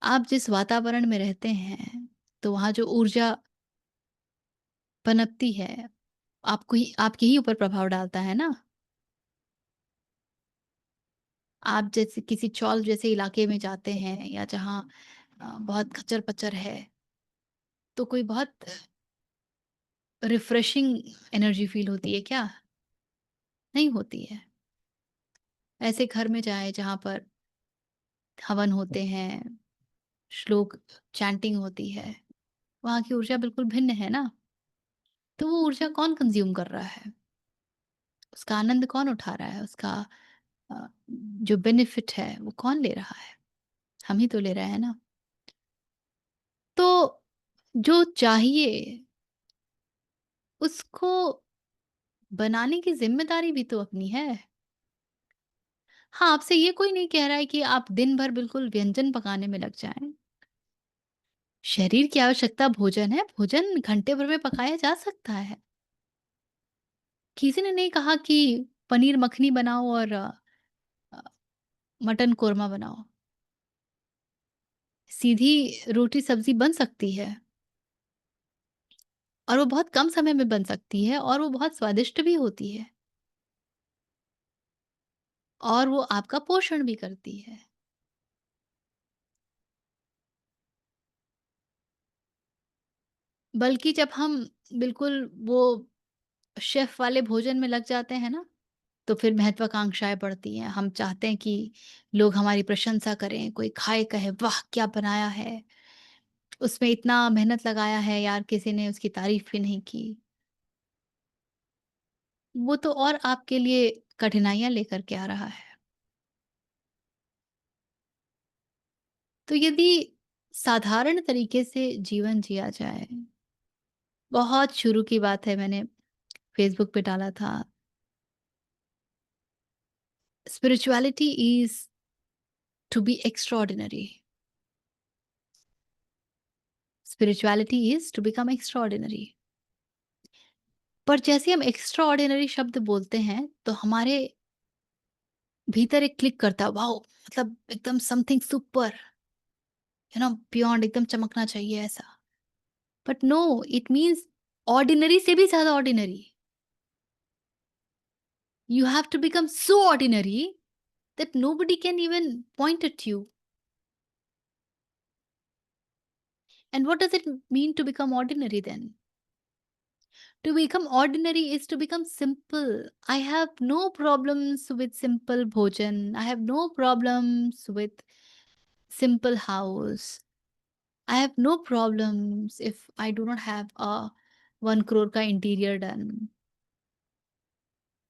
आप जिस वातावरण में रहते हैं, तो वहाँ जो ऊर्जा पनपती है, आपको ही आपके ही ऊपर प्रभाव डालता है ना। आप जैसे किसी चौल जैसे इलाके में जाते हैं या जहाँ बहुत खच्चर-पच्चर है, तो कोई बहुत रिफ्रेशिंग एनर्जी फ़ील होती है क्या? नहीं होती है। ऐसे घर में जाएँ जहाँ पर हवन होते हैं, श्लोक चैंटिंग होती है, वहाँ की ऊर्जा बिल्कुल भिन्न है ना। तो वो ऊर्जा कौन कंज़्यूम कर रहा है? उसका आनंद कौन उठा रहा है? उसका जो बेनिफिट है वो कौन ले रहा है? हम ही तो ले रहे हैं ना। तो जो चाहिए उसको बनाने की ज़िम्मेदारी भी तो अपनी है। हाँ, आपसे ये कोई नहीं कह रहा है कि आप दिन भर बिल्कुल व्यंजन पकाने में लग जाएँ। शरीर की आवश्यकता भोजन है, भोजन घंटे भर में पकाया जा सकता है। किसी ने नहीं कहा कि पनीर मखनी बनाओ और अ, मटन कोरमा बनाओ। सीधी रोटी-सब्ज़ी बन सकती है और वो बहुत कम समय में बन सकती है और वो बहुत स्वादिष्ट भी होती है और वो आपका पोषण भी करती है। बल्कि जब हम बिल्कुल वो शेफ़ वाले भोजन में लग जाते हैं ना, तो फिर महत्वाकांक्षाएँ बढ़ती हैं। हम चाहते हैं कि लोग हमारी प्रशंसा करें, कोई खाए कहे, "वाह! क्या बनाया है? उसमें इतना मेहनत लगाया है यार, किसी ने उसकी तारीफ़ भी नहीं की।" वो तो और आपके लिए कठिनाइयाँ लेकर के आ रहा है। तो यदि साधारण तरीके से जीवन जिया जाए, बहुत शुरू की बात है, मैंने फ़ेसबुक पे डाला था, spirituality is to be extraordinary, spirituality is to become extraordinary. पर जैसे हम एक्स्ट्रा ऑर्डिनरी शब्द बोलते हैं तो हमारे भीतर एक क्लिक करता है, वाओ, मतलब एकदम समथिंग सुपर, बियॉन्ड, एकदम चमकना चाहिए ऐसा। But no, it means ordinary से भी ज्यादा ordinary. You have to become so ordinary that nobody can even point at you. And what does it mean to become ordinary then? To become ordinary is to become simple. I have no problems with simple bhojan. I have no problems with simple house. I have no problems if I do not have a 1 crore ka interior done.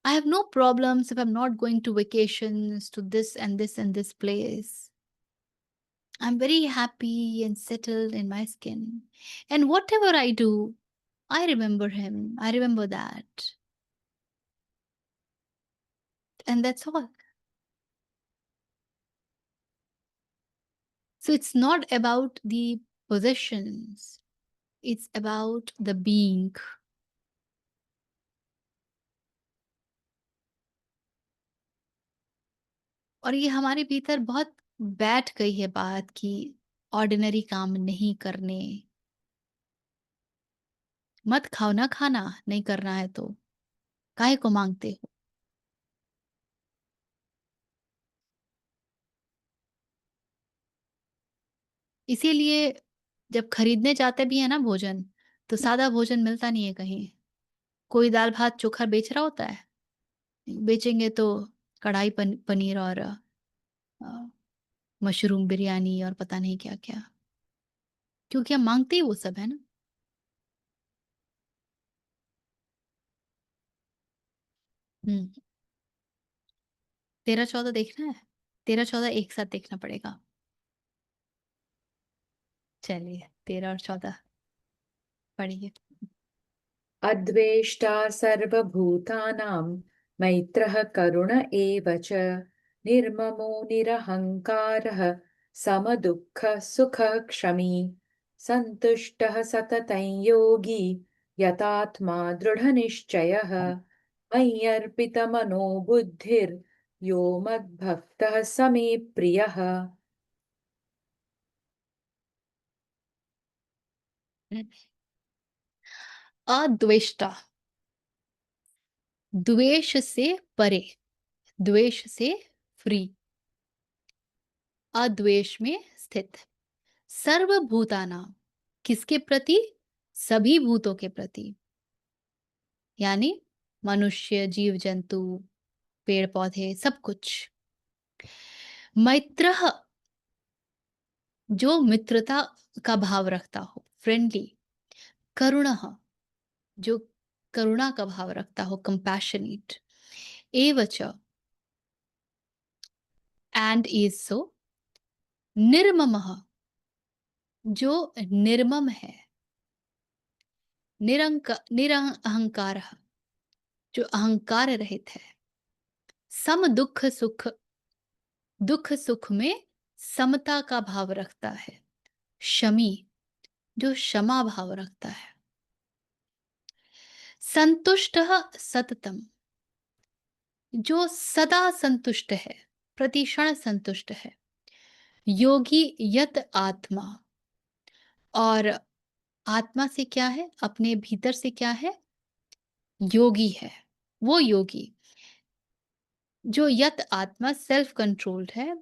I have no problems if I'm not going to vacations to this and this and this place. I'm very happy and settled in my skin. And whatever I do, I remember him. I remember that. And that's all. So it's not about the possessions, it's about the being. और ये हमारे भीतर बहुत बैठ गई है बात कि ऑर्डिनरी काम नहीं करने। मत खाओ ना खाना, नहीं करना है तो, काहे को माँगते हो? इसीलिए जब खरीदने जाते भी हैं ना भोजन, तो सादा भोजन मिलता नहीं है कहीं। कोई दाल-भात चोखा बेच रहा होता है, बेचेंगे तो कढ़ाई पनीर और मशरूम बिरयानी और पता नहीं क्या-क्या। क्योंकि हम माँगते ही वो सब है ना। हुँ, 13-14 देखना है? 13-14 एक साथ देखना पड़ेगा। चलिए 13 और 14 पढ़िए। अद्वेष्टा सर्वभूतानां मैत्रः करुण एव च निर्ममो निरहङ्कारः समदुःखसुखक्षमी सन्तुष्टः सततं योगी यतात्मा दृढनिश्चयः मय्यर्पितमनो बुद्धिर्यो मद्भक्तः स मे प्रियः। अद्वेष्टा, द्वेष से परे, द्वेष से फ्री, अद्वेष में स्थित, सर्वभूतानां, किसके प्रति? सभी भूतों के प्रति, यानी मनुष्य, जीव जंतु, पेड़ पौधे, सब कुछ। मैत्रः, जो मित्रता का भाव रखता हो, फ्रेंडली। करुणः, जो करुणा का भाव रखता हो, कंपैशनेट। एवच, एंड इज सो। निर्ममः, जो निर्मम है। निरअहंकारः, जो अहंकार रहित है। सम दुख सुख, दुख सुख में समता का भाव रखता है। शमी, जो क्षमा भाव रखता है। संतुष्टः सततम, जो सदा संतुष्ट है, प्रतिक्षण संतुष्ट है। योगी यत आत्मा, और आत्मा से क्या है? अपने भीतर से क्या है? योगी है। वो योगी जो यत आत्मा सेल्फ कंट्रोल्ड है,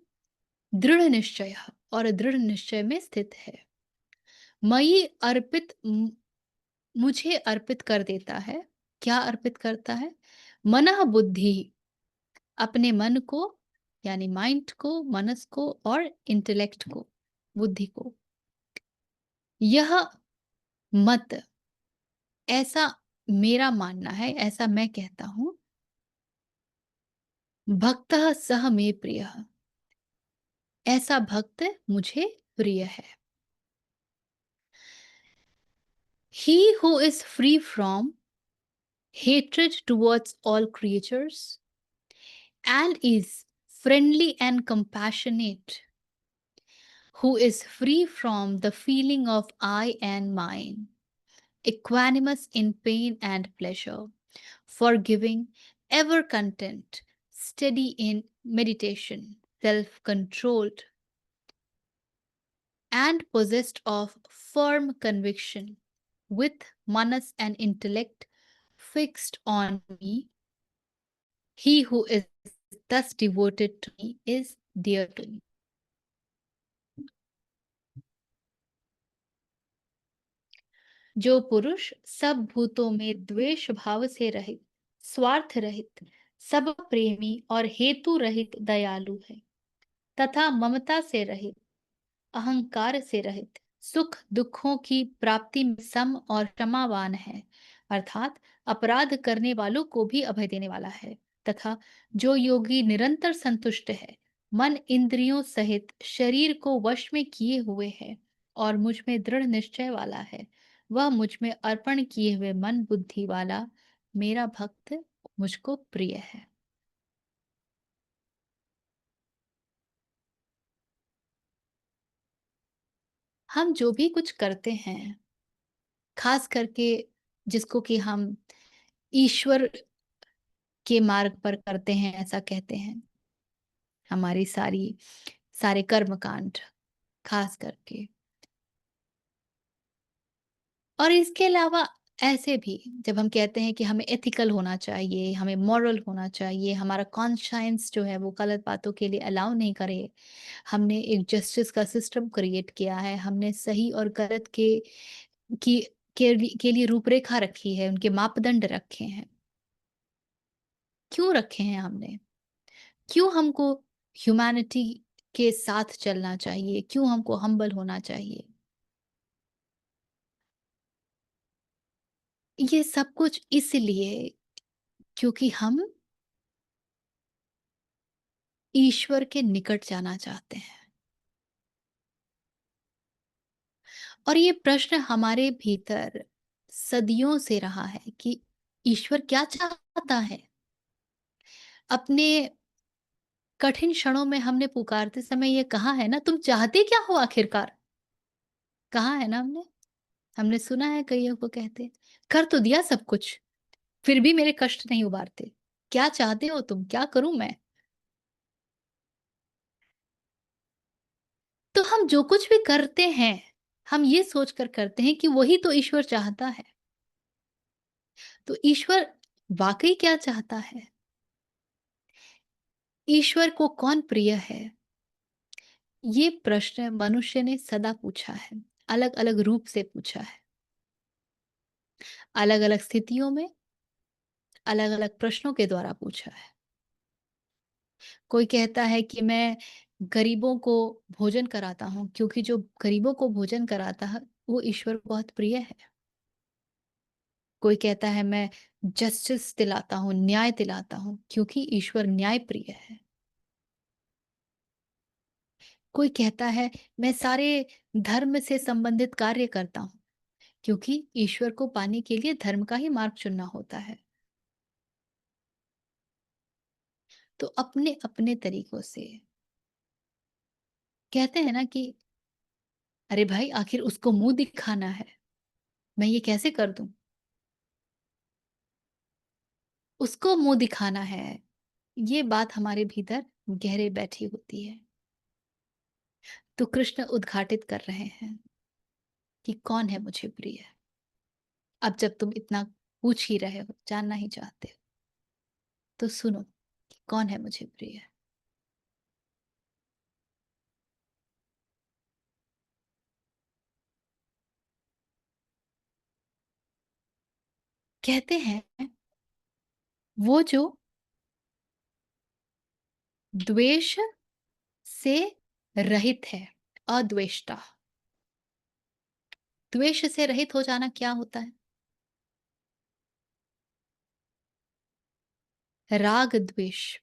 दृढ़ निश्चय, और दृढ़ निश्चय में स्थित है। मयि अर्पित, मुझे अर्पित कर देता है। क्या अर्पित करता है? मनः बुद्धि, अपने मन को, यानी माइंड को, मनस को, और इंटेलेक्ट को, बुद्धि को। यह मत, ऐसा मेरा मानना है, ऐसा मैं कहता हूं। भक्तः सह मे प्रियः, ऐसा भक्त मुझे प्रिय है। He who is free from hatred towards all creatures and is friendly and compassionate, who is free from the feeling of I and mine, equanimous in pain and pleasure, forgiving, ever content, steady in meditation, self controlled, and possessed of firm conviction, with manas and intellect fixed on me, he who is thus devoted to me is dear to me. जो पुरुष सब भूतों में द्वेष भाव से रहित, स्वार्थ रहित, सब प्रेमी और हेतु रहित दयालु है, तथा ममता से रहित, अहंकार से रहित, सुख दुखों की प्राप्ति में सम और क्षमावान है, अर्थात अपराध करने वालों को भी अभय देने वाला है। तथा जो योगी निरंतर संतुष्ट है, मन इंद्रियों सहित शरीर को वश में किए हुए है और मुझ में दृढ़ निश्चय वाला है, वह मुझ में अर्पण किए हुए मन बुद्धि वाला मेरा भक्त मुझको प्रिय है। हम जो भी कुछ करते हैं, खास करके जिसको कि हम ईश्वर के मार्ग पर करते हैं, ऐसा कहते हैं, हमारी सारे कर्म कांड खास करके। और इसके अलावा ऐसे भी जब हम कहते हैं कि हमें एथिकल होना चाहिए, हमें मॉरल होना चाहिए, हमारा कॉन्शियंस जो है वो गलत बातों के लिए अलाउ नहीं करे, हमने एक जस्टिस का सिस्टम क्रिएट किया है, हमने सही और गलत की के लिए रूपरेखा रखी है, उनके मापदंड रखे हैं। क्यों रखे हैं हमने? क्यों हमको ह्यूमैनिटी के साथ चलना चाहिए? क्यों हमको हम्बल होना चाहिए? ये सब कुछ इसलिए क्योंकि हम ईश्वर के निकट जाना चाहते हैं। और ये प्रश्न हमारे भीतर सदियों से रहा है कि ईश्वर क्या चाहता है? अपने कठिन क्षणों में हमने पुकारते समय ये कहा है ना, तुम चाहते क्या हो आखिरकार? कहा है ना हमने? हमने सुना है कईयों को कहते, कर तो दिया सब कुछ, फिर भी मेरे कष्ट नहीं उबारते। क्या चाहते हो तुम? क्या करूँ मैं? तो हम जो कुछ भी करते हैं, हम ये सोचकर करते हैं कि वही तो ईश्वर चाहता है। तो ईश्वर वाक़ई क्या चाहता है? ईश्वर को कौन प्रिय है? ये प्रश्न मनुष्य ने सदा पूछा है, अलग-अलग रूप से पूछा है, अलग-अलग स्थितियों में, अलग-अलग प्रश्नों के द्वारा पूछा है। कोई कहता है कि मैं गरीबों को भोजन कराता हूँ, क्योंकि जो गरीबों को भोजन कराता है, वो ईश्वर को बहुत प्रिय है। कोई कहता है मैं जस्टिस दिलाता हूँ, न्याय दिलाता हूँ, क्योंकि ईश्वर न्याय प्रिय है। कोई कहता है मैं सारे धर्म से संबंधित कार्य करता हूँ, क्योंकि ईश्वर को पाने के लिए धर्म का ही मार्ग चुनना होता है। तो अपने-अपने तरीकों से कहते हैं ना कि अरे भाई आखिर उसको मुँह दिखाना है, मैं ये कैसे कर दूँ? उसको मुँह दिखाना है, ये बात हमारे भीतर गहरे बैठी होती है। तो कृष्ण उद्घाटित कर रहे हैं कि कौन है मुझे प्रिय? अब जब तुम इतना पूछ ही रहे हो, जानना ही चाहते हो, तो सुनो कि कौन है मुझे प्रिय? कहते हैं वो जो द्वेष से रहित है, अद्वेष्टा। द्वेष से रहित हो जाना क्या होता है? राग द्वेष,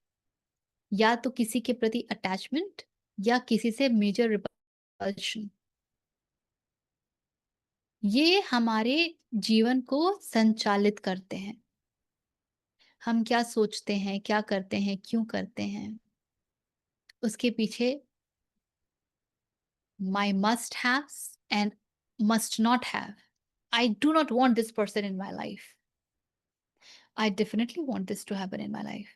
या तो किसी के प्रति अटैचमेंट या किसी से मेजर रिपल्शन, ये हमारे जीवन को संचालित करते हैं। हम क्या सोचते हैं, क्या करते हैं, क्यों करते हैं, उसके पीछे my must haves and must not have. I do not want this person in my life. I definitely want this to happen in my life.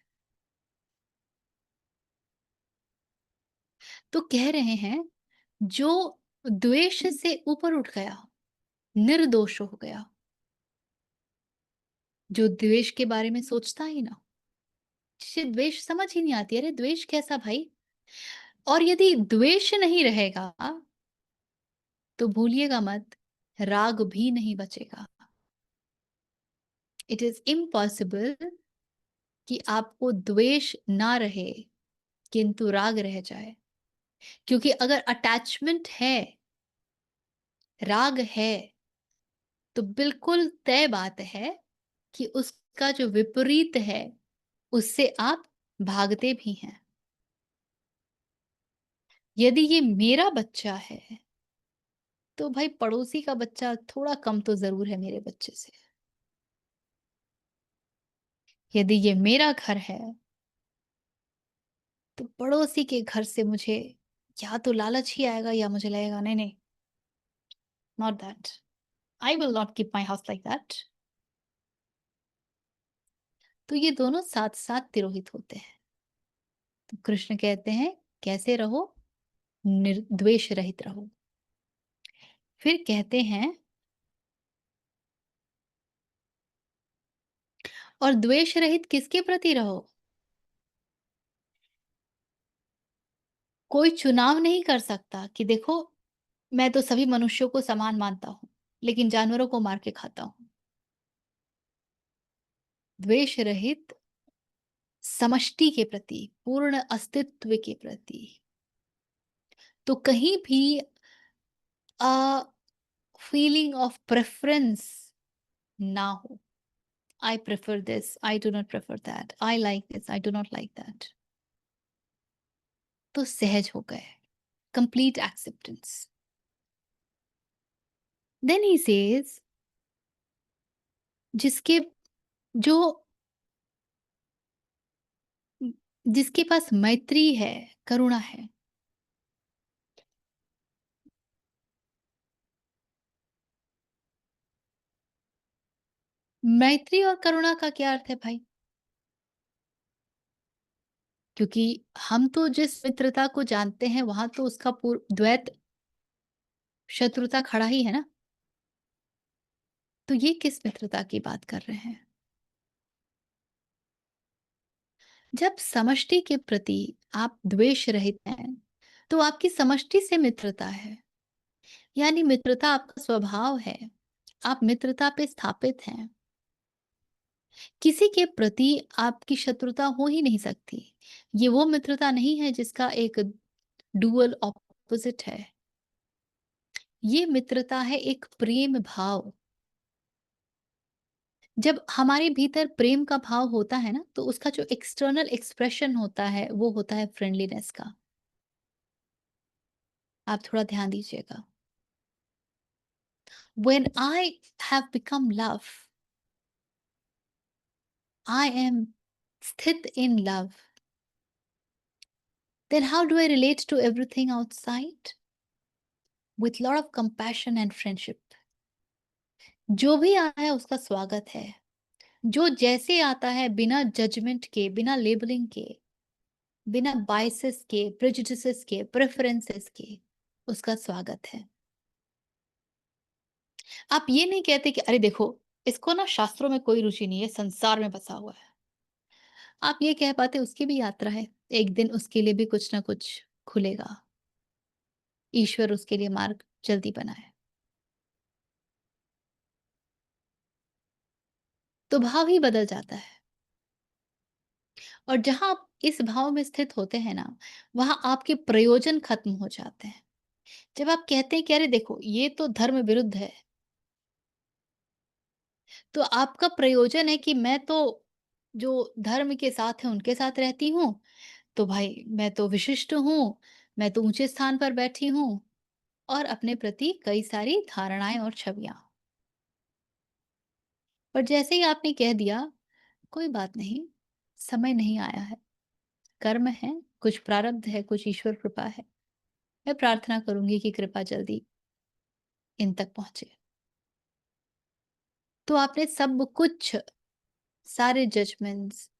तो कह रहे हैं जो द्वेष से ऊपर उठ गया, निर्दोष हो गया, जो द्वेष के बारे में सोचता ही ना, जिसे द्वेष समझ ही नहीं आती, अरे द्वेष कैसा भाई? और यदि द्वेष नहीं रहेगा तो भूलिएगा मत राग भी नहीं बचेगा। इट इज इम्पॉसिबल कि आपको द्वेष ना रहे किंतु राग रह जाए, क्योंकि अगर अटैचमेंट है, राग है, तो बिल्कुल तय बात है कि उसका जो विपरीत है उससे आप भागते भी हैं। यदि ये मेरा बच्चा है तो भाई पड़ोसी का बच्चा थोड़ा कम तो जरूर है मेरे बच्चे से। यदि ये मेरा घर है तो पड़ोसी के घर से मुझे या तो लालच ही आएगा या मुझे लगेगा नहीं नहीं, not that, I will not keep my house like that. तो ये दोनों साथ साथ तिरोहित होते हैं। तो कृष्ण कहते हैं कैसे रहो, निर्द्वेष रहित रहो। फिर कहते हैं और द्वेष रहित किसके प्रति रहो? कोई चुनाव नहीं कर सकता कि देखो मैं तो सभी मनुष्यों को समान मानता हूं लेकिन जानवरों को मार के खाता हूं। द्वेष रहित समष्टि के प्रति, पूर्ण अस्तित्व के प्रति। तो कहीं भी अ फीलिंग ऑफ प्रेफरेंस ना हो। I prefer this, I do not prefer that, I like this, I do not like that. तो सहज हो गए, complete acceptance. Then he says जिसके जो जिसके पास मैत्री है, करुणा है। मैत्री और करुणा का क्या अर्थ है भाई? क्योंकि हम तो जिस मित्रता को जानते हैं वहां तो उसका पूर्व द्वैत शत्रुता खड़ा ही है ना। तो ये किस मित्रता की बात कर रहे हैं? जब समष्टि के प्रति आप द्वेष रहित हैं तो आपकी समष्टि से मित्रता है, यानी मित्रता आपका स्वभाव है। आप मित्रता पे स्थापित हैं। किसी के प्रति आपकी शत्रुता हो ही नहीं सकती। ये वो मित्रता नहीं है जिसका एक डुअल ऑपोजिट है। ये मित्रता है एक प्रेम भाव। जब हमारे भीतर प्रेम का भाव होता है ना तो उसका जो एक्सटर्नल एक्सप्रेशन होता है वो होता है फ्रेंडलीनेस का। आप थोड़ा ध्यान दीजिएगा। When I have become love, I am sthit in love, then how do I relate to everything outside? With lot of compassion and friendship. जो भी आया है उसका स्वागत है। जो जैसे आता है बिना जजमेंट के, बिना लेबलिंग के, बिना बायसेस के, प्रेजुडिसेस के, प्रेफरेंसेस के, उसका स्वागत है। आप ये नहीं कहते कि अरे देखो इसको ना शास्त्रों में कोई रुचि नहीं है, संसार में बसा हुआ है। आप ये कह पाते उसकी भी यात्रा है, एक दिन उसके लिए भी कुछ ना कुछ खुलेगा। ईश्वर उसके लिए मार्ग जल्दी बनाए। तो भाव ही बदल जाता है। और जहां आप इस भाव में स्थित होते हैं ना, वहां आपके प्रयोजन खत्म हो जाते हैं। जब आप कहते हैं कि अरे देखो ये तो धर्म विरुद्ध है, तो आपका प्रयोजन है कि मैं तो जो धर्म के साथ है उनके साथ रहती हूँ, तो भाई मैं तो विशिष्ट हूँ, मैं तो ऊंचे स्थान पर बैठी हूँ, और अपने प्रति कई सारी धारणाएं और छवियां। पर जैसे ही आपने कह दिया कोई बात नहीं, समय नहीं आया है, कर्म है, कुछ प्रारब्ध है, कुछ ईश्वर कृपा है, मैं प्रार्थना करूंगी कि कृपा जल्दी इन तक पहुंचे। तो आपने सब कुछ, सारे जजमेंट्स,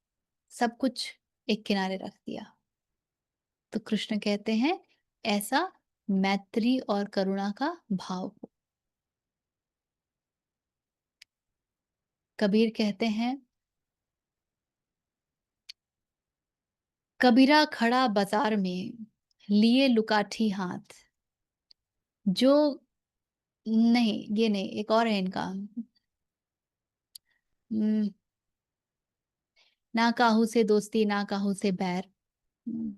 सब कुछ एक किनारे रख दिया। तो कृष्ण कहते हैं ऐसा मैत्री और करुणा का भाव हो। कबीर कहते हैं कबीरा खड़ा बाजार में लिए लुकाठी हाथ, जो नहीं, ये नहीं, एक और है इनका। उम, ना काहू से दोस्ती, ना काहू से बैर। उम,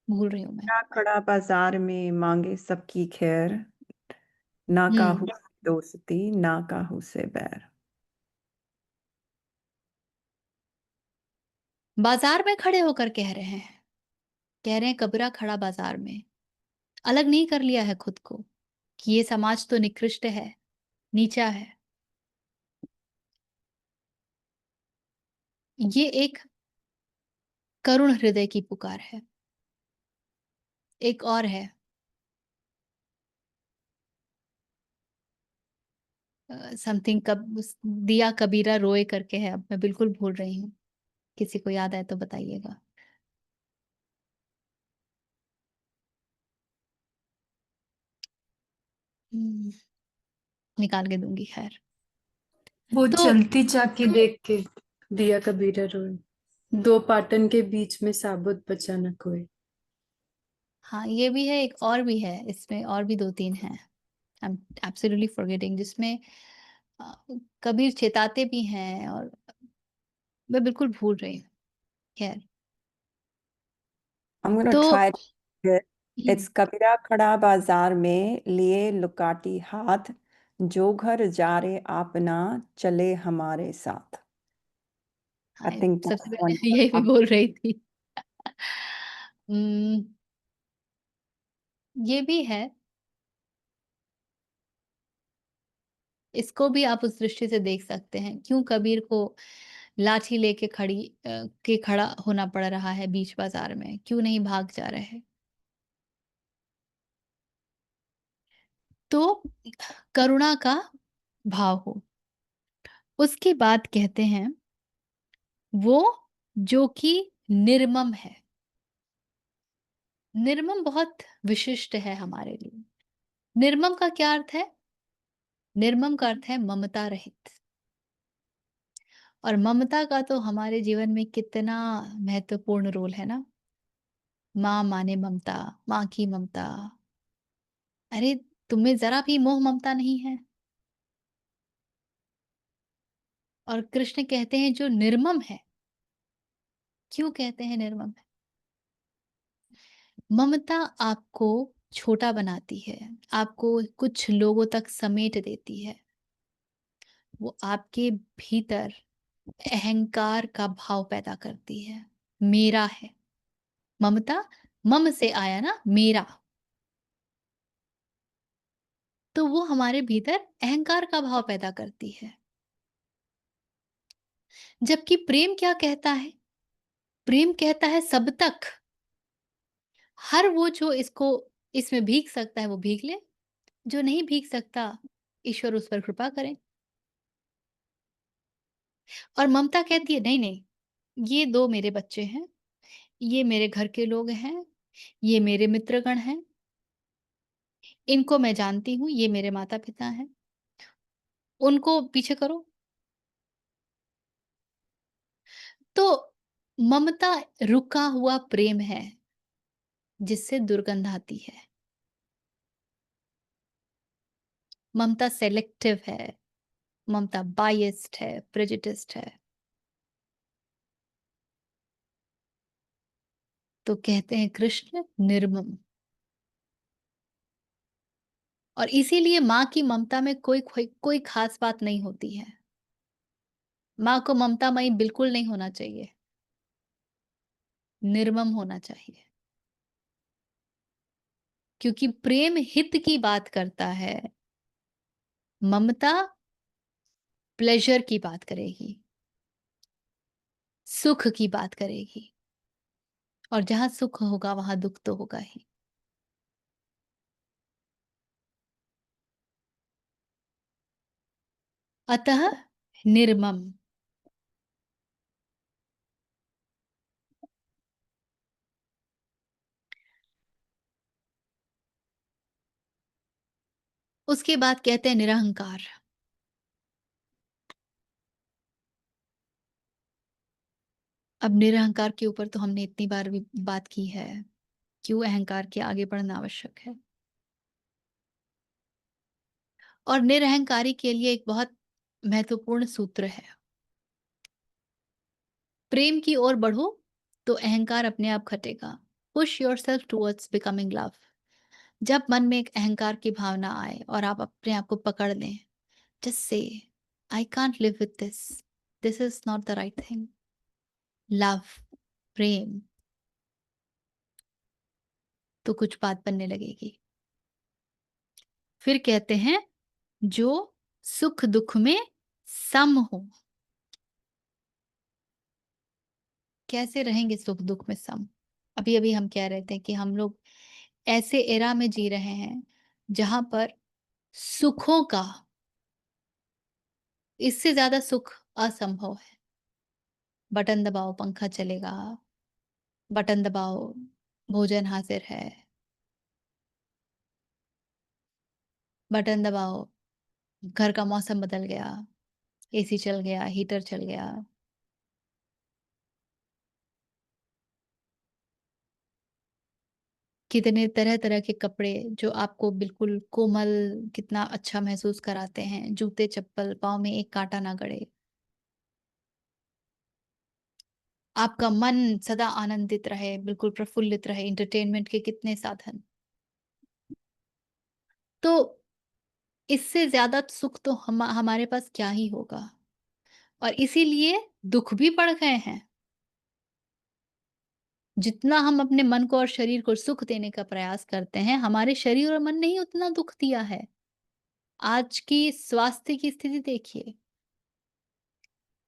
भूल रही हूँ मैं। क्या खड़ा बाजार में मांगे सबकी खैर, ना काहू हुँ, से दोस्ती ना काहू से बैर। बाज़ार में खड़े होकर कह रहे हैं कबीरा खड़ा बाज़ार में, अलग नहीं कर लिया है खुद को, कि ये समाज तो निकृष्ट है, नीचा है। ये एक करुण हृदय की पुकार है। एक और है समथिंग कब दिया कबीरा रोए करके है, अब मैं बिल्कुल भूल रही हूँ। किसी को याद आए तो बताइएगा। हुँ, निकाल के दूँगी खैर। वो तो चलती चाकी देख के दिया कबीरा रोए, दो पाटन के बीच में साबुत बचा न कोई। हाँ, ये भी है, एक और भी है, इसमें और भी 2-3 हैं। आई एम एब्सोल्यूटली फॉरगेटिंग जिसमें अ, कबीर चेताते भी हैं और मैं बिल्कुल भूल रही हूँ। खैर, I'm gonna तो try it. हुँ, It's कबीरा खड़ा बाजार में लिए लुकाटी हाथ, जो घर जा रे आपना चले हमारे साथ। I हाँ, think सबसे that's पहले one. यही भी बोल रही थी। उम, ये भी है, इसको भी आप उस दृष्टि से देख सकते हैं। क्यों कबीर को लाठी लेके खड़ा होना पड़ रहा है बीच बाज़ार में? क्यों नहीं भाग जा रहे? तो करुणा का भाव हो। उसके बाद कहते हैं, वो जो कि निर्मम है। निर्मम बहुत विशिष्ट है हमारे लिए। निर्मम का क्या अर्थ है? निर्मम का अर्थ है ममता रहित। और ममता का तो हमारे जीवन में कितना महत्वपूर्ण रोल है ना। माँ माने ममता, माँ की ममता। अरे तुम्हें जरा भी मोह ममता नहीं है। और कृष्ण कहते हैं जो निर्मम है। क्यों कहते हैं निर्मम है? ममता आपको छोटा बनाती है, आपको कुछ लोगों तक समेट देती है। वो आपके भीतर अहंकार का भाव पैदा करती है। मेरा है। ममता मम से आया ना, मेरा। तो वो हमारे भीतर अहंकार का भाव पैदा करती है। जबकि प्रेम क्या कहता है? प्रेम कहता है सब तक। हर वो जो इसको इसमें भीग सकता है वो भीग ले, जो नहीं भीग सकता ईश्वर उस पर कृपा करें। और ममता कहती है नहीं नहीं, ये 2 मेरे बच्चे हैं, ये मेरे घर के लोग हैं, ये मेरे मित्रगण हैं, इनको मैं जानती हूँ, ये मेरे माता-पिता हैं, उनको पीछे करो। तो ममता रुका हुआ प्रेम है, जिससे दुर्गंध आती है। ममता सेलेक्टिव है, ममता बायस्ड है, प्रेजुडिस्ड है। तो कहते हैं कृष्ण निर्मम। और इसीलिए माँ की ममता में कोई खास बात नहीं होती है। माँ को ममतामयी बिल्कुल नहीं होना चाहिए, निर्मम होना चाहिए। क्योंकि प्रेम हित की बात करता है, ममता प्लेज़र की बात करेगी, सुख की बात करेगी। और जहाँ सुख होगा वहाँ दुःख तो होगा ही। अतः निर्मम। उसके बाद कहते हैं निरहंकार। अब निरहंकार के ऊपर तो हमने इतनी बार भी बात की है, क्यों अहंकार के आगे बढ़ना आवश्यक है। और निरहंकारी के लिए एक बहुत महत्वपूर्ण सूत्र है, प्रेम की ओर बढ़ो तो अहंकार अपने आप घटेगा। Push yourself towards becoming love. जब मन में एक अहंकार की भावना आए और आप अपने आप को पकड़ लें, just say I can't live with this, this is not the right thing. Love, प्रेम, तो कुछ बात बनने लगेगी। फिर कहते हैं जो सुख दुख में सम हो। कैसे रहेंगे सुख दुख में सम? अभी अभी हम कह रहे थे कि हम लोग ऐसे एरा में जी रहे हैं जहां पर सुखों का, इससे ज्यादा सुख असंभव है। बटन दबाओ पंखा चलेगा, बटन दबाओ भोजन हाजिर है, बटन दबाओ घर का मौसम बदल गया, एसी चल गया, हीटर चल गया। कितने तरह तरह के कपड़े जो आपको बिल्कुल कोमल, कितना अच्छा महसूस कराते हैं। जूते चप्पल, पाँव में एक कांटा ना गड़े। आपका मन सदा आनंदित रहे, बिल्कुल प्रफुल्लित रहे। एंटरटेनमेंट के कितने साधन। तो इससे ज्यादा सुख तो हमारे पास क्या ही होगा। और इसीलिए दुख भी बढ़ गए हैं। जितना हम अपने मन को और शरीर को सुख देने का प्रयास करते हैं, हमारे शरीर और मन ने ही उतना दुख दिया है। आज की स्वास्थ्य की स्थिति देखिए।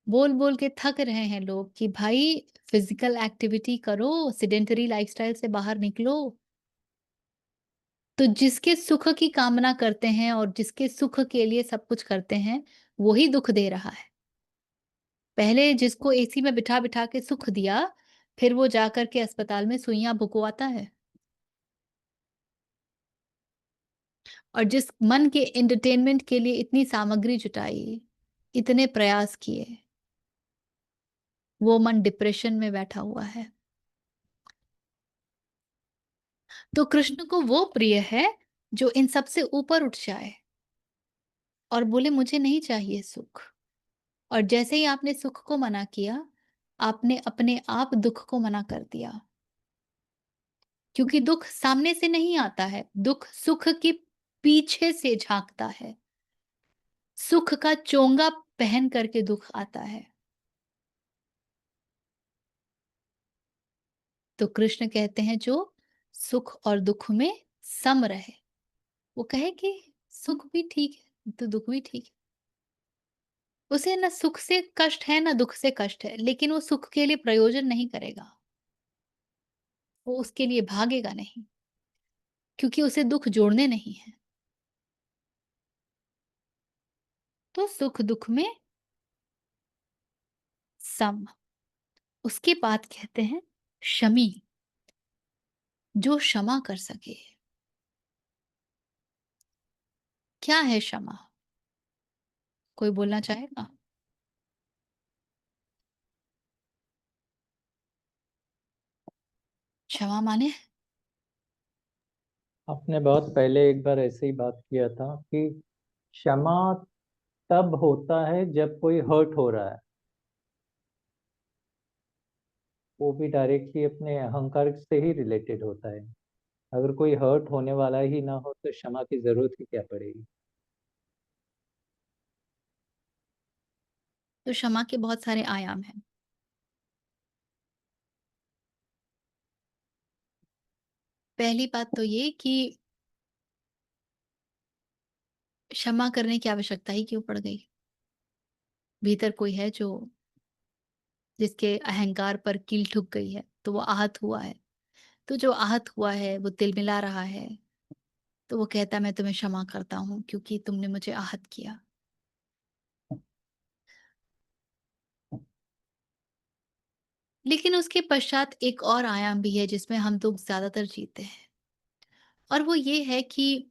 बोल बोल के थक रहे हैं लोग कि भाई फिजिकल एक्टिविटी करो, सेडेंटरी लाइफस्टाइल से बाहर निकलो। तो जिसके सुख की कामना करते हैं और जिसके सुख के लिए सब कुछ करते हैं, वही दुख दे रहा है। पहले जिसको एसी में बिठा बिठा के सुख दिया, फिर वो जाकर के अस्पताल में सुइयां भुकवाता है। और जिस मन के एंटरटेनमेंट के लिए इतनी सामग्री जुटाई, इतने प्रयास किए, वो मन डिप्रेशन में बैठा हुआ है। तो कृष्ण को वो प्रिय है जो इन सब से ऊपर उठ जाए और बोले मुझे नहीं चाहिए सुख। और जैसे ही आपने सुख को मना किया, आपने अपने आप दुख को मना कर दिया। क्योंकि दुख सामने से नहीं आता है, दुख सुख के पीछे से झांकता है। सुख का चोंगा पहन करके दुख आता है। तो कृष्ण कहते हैं जो सुख और दुख में सम रहे। वो कहे कि सुख भी ठीक है तो दुख भी ठीक है। उसे ना सुख से कष्ट है ना दुख से कष्ट है, लेकिन वो सुख के लिए प्रयोजन नहीं करेगा। वो उसके लिए भागेगा नहीं, क्योंकि उसे दुख जोड़ने नहीं है। तो सुख दुख में सम। उसके बाद कहते हैं शमी, जो क्षमा कर सके। क्या है क्षमा? कोई बोलना चाहेगा? क्षमा माने? आपने बहुत पहले एक बार ऐसे ही बात किया था कि क्षमा तब होता है जब कोई हर्ट हो रहा है, वो भी डायरेक्टली अपने अहंकार से ही रिलेटेड होता है। अगर कोई हर्ट होने वाला ही ना हो तो क्षमा की जरूरत ही क्या पड़ेगी। तो क्षमा के बहुत सारे आयाम हैं। पहली बात तो ये कि क्षमा करने की आवश्यकता ही क्यों पड़ गई? भीतर कोई है जो, जिसके अहंकार पर कील ठुक गई है, तो वो आहत हुआ है। तो जो आहत हुआ है वो तिलमिला रहा है, तो वो कहता मैं तुम्हें क्षमा करता हूं क्योंकि तुमने मुझे आहत किया। लेकिन उसके पश्चात एक और आयाम भी है जिसमें हम लोग ज्यादातर जीते हैं, और वो ये है कि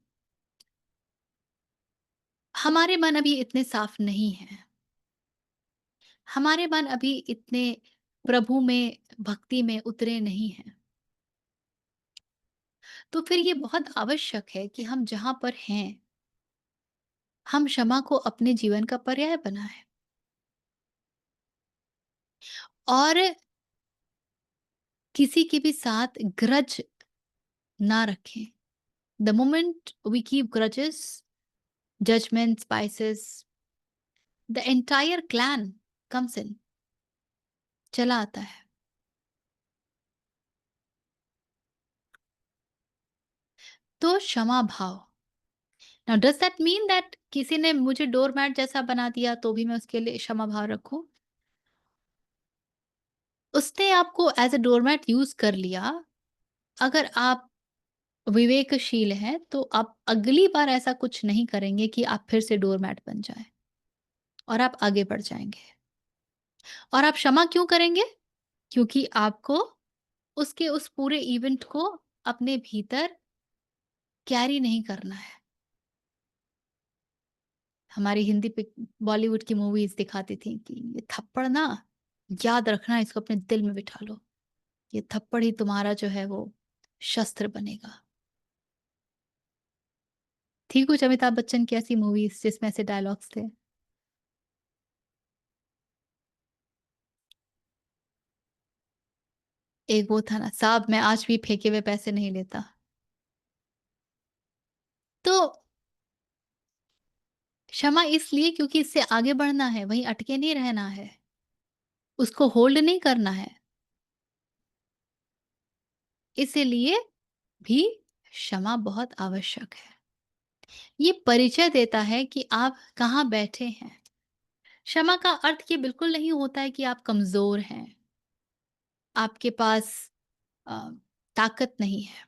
हमारे मन अभी इतने साफ नहीं हैं। हमारे मन अभी इतने प्रभु में, भक्ति में उतरे नहीं हैं। तो फिर ये बहुत आवश्यक है कि हम जहां पर हैं, हम क्षमा को अपने जीवन का पर्याय बनाएं और किसी के भी साथ ग्रज ना रखें। The moment we keep grudges, judgement, spices, the entire clan comes in, चला आता है। तो क्षमा भाव। Now does that mean that किसी ने मुझे डोरमैट जैसा बना दिया तो भी मैं उसके लिए क्षमा भाव रखूं? उसने आपको एज अ डोरमैट यूज कर लिया। अगर आप विवेकशील हैं तो आप अगली बार ऐसा कुछ नहीं करेंगे कि आप फिर से डोरमैट बन जाएं और आप आगे बढ़ जाएंगे। और आप क्षमा क्यों करेंगे? क्योंकि आपको उसके उस पूरे इवेंट को अपने भीतर कैरी नहीं करना है। हमारी हिंदी बॉलीवुड की मूवीज दिखाती थी कि ये थप्पड़ ना, याद रखना, इसको अपने दिल में बिठा लो, ये थप्पड़ ही तुम्हारा जो है वो शस्त्र बनेगा। थी कुछ अमिताभ बच्चन की ऐसी मूवीज जिसमें ऐसे डायलॉग्स थे। एक वो था ना, साहब मैं आज भी फेंके हुए पैसे नहीं लेता। तो क्षमा इसलिए क्योंकि इससे आगे बढ़ना है, वहीं अटके नहीं रहना है, उसको होल्ड नहीं करना है। इसीलिए भी क्षमा बहुत आवश्यक है। ये परिचय देता है कि आप कहाँ बैठे हैं। क्षमा का अर्थ ये बिल्कुल नहीं होता है कि आप कमजोर हैं, आपके पास अ, ताकत नहीं है।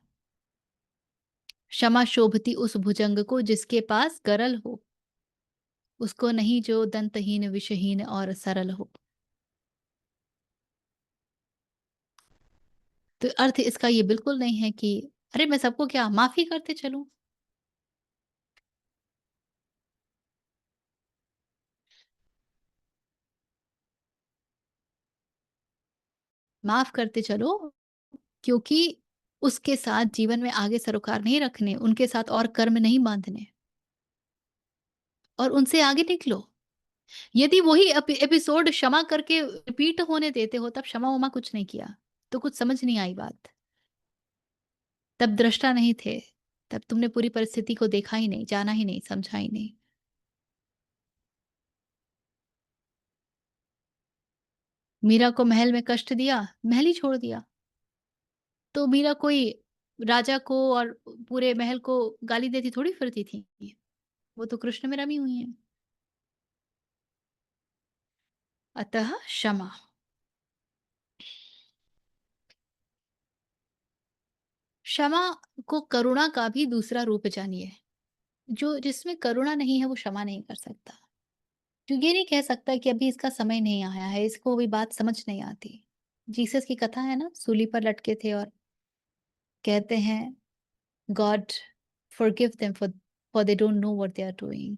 क्षमा शोभती उस भुजंग को जिसके पास गरल हो, उसको नहीं जो दंतहीन, विषहीन और सरल हो। तो अर्थ इसका ये बिल्कुल नहीं है कि अरे मैं सबको क्या माफी करते चलूं। माफ करते चलो क्योंकि उसके साथ जीवन में आगे सरोकार नहीं रखने, उनके साथ और कर्म नहीं बांधने, और उनसे आगे निकलो। यदि वही एपिसोड क्षमा करके रिपीट होने देते हो, तब क्षमा उमा कुछ नहीं किया तो कुछ समझ नहीं आई बात। तब दृष्टा नहीं थे, तब तुमने पूरी परिस्थिति को देखा ही नहीं, जाना ही नहीं, समझा ही नहीं। मीरा को महल में कष्ट दिया, महल ही छोड़ दिया। तो मीरा कोई राजा को और पूरे महल को गाली देती थोड़ी फिरती थी। वो तो कृष्ण में रमी हुई है। अतः क्षमा। क्षमा को करुणा का भी दूसरा रूप जानिए। जो जिसमें करुणा नहीं है वो क्षमा नहीं कर सकता। जो ये नहीं कह सकता कि अभी इसका समय नहीं आया है, इसको अभी बात समझ नहीं आती। जीसस की कथा है ना, सूली पर लटके थे और कहते हैं God forgive them for they don't know what they are doing.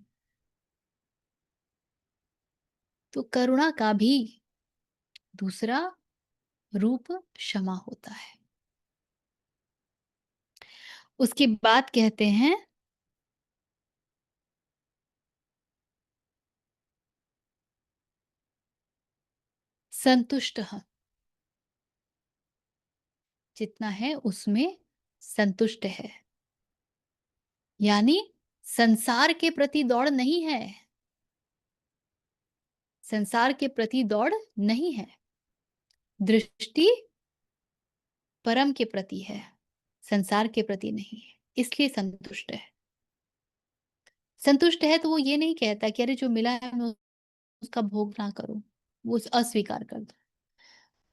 तो करुणा का भी दूसरा रूप क्षमा होता है। उसके बाद कहते हैं संतुष्ट। जितना है उसमें संतुष्ट है, यानी संसार के प्रति दौड़ नहीं है, संसार के प्रति दौड़ नहीं है, दृष्टि परम के प्रति है, संसार के प्रति नहीं है, इसलिए संतुष्ट है। संतुष्ट है तो वो ये नहीं कहता कि अरे जो मिला है मैं उसका भोग ना करूं, वो अस्वीकार कर दो।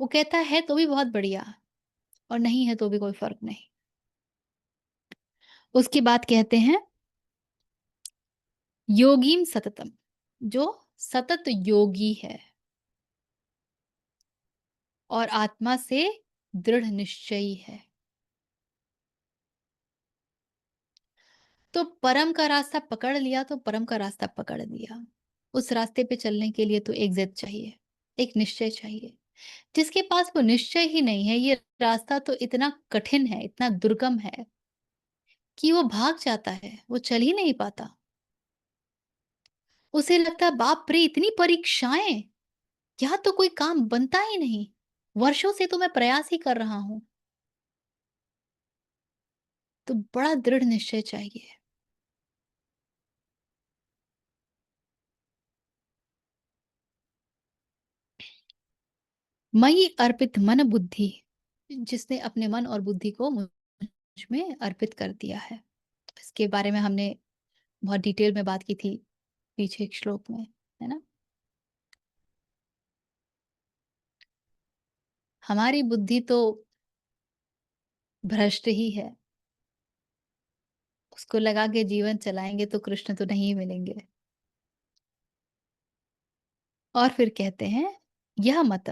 वो कहता है तो भी बहुत बढ़िया, और नहीं है तो भी कोई फर्क नहीं। उसके बाद कहते हैं योगीम सततम, जो सतत योगी है और आत्मा से दृढ़ निश्चयी है। तो परम का रास्ता पकड़ लिया तो परम का रास्ता पकड़ लिया। उस रास्ते पे चलने के लिए तो एक जिद चाहिए, एक निश्चय चाहिए। जिसके पास वो निश्चय ही नहीं है, ये रास्ता तो इतना कठिन है, इतना दुर्गम है कि वो भाग जाता है, वो चल ही नहीं पाता। उसे लगता है बाप रे इतनी परीक्षाएं, यहाँ तो कोई काम बनता ही नहीं, वर्षों से तो मैं प्रयास ही कर रहा हूं। तो बड़ा दृढ़ निश्चय चाहिए। मयि अर्पित मन बुद्धि, जिसने अपने मन और बुद्धि को मुझ में अर्पित कर दिया है। इसके बारे में हमने बहुत डिटेल में बात की थी पीछे एक श्लोक में, है ना? हमारी बुद्धि तो भ्रष्ट ही है, उसको लगा के जीवन चलाएंगे तो कृष्ण तो नहीं मिलेंगे। और फिर कहते हैं यह मत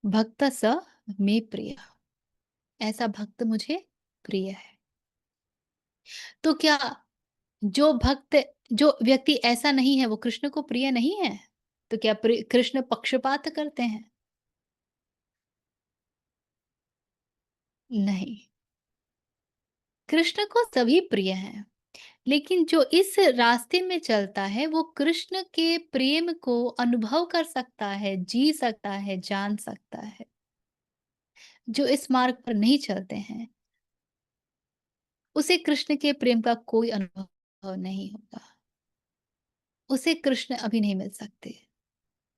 भक्त स मे प्रिय, ऐसा भक्त मुझे प्रिय है। तो क्या जो भक्त, जो व्यक्ति ऐसा नहीं है वो कृष्ण को प्रिय नहीं है? तो क्या कृष्ण पक्षपात करते हैं? नहीं, कृष्ण को सभी प्रिय हैं, लेकिन जो इस रास्ते में चलता है वो कृष्ण के प्रेम को अनुभव कर सकता है, जी सकता है, जान सकता है। जो इस मार्ग पर नहीं चलते हैं उसे कृष्ण के प्रेम का कोई अनुभव नहीं होगा। उसे कृष्ण अभी नहीं मिल सकते,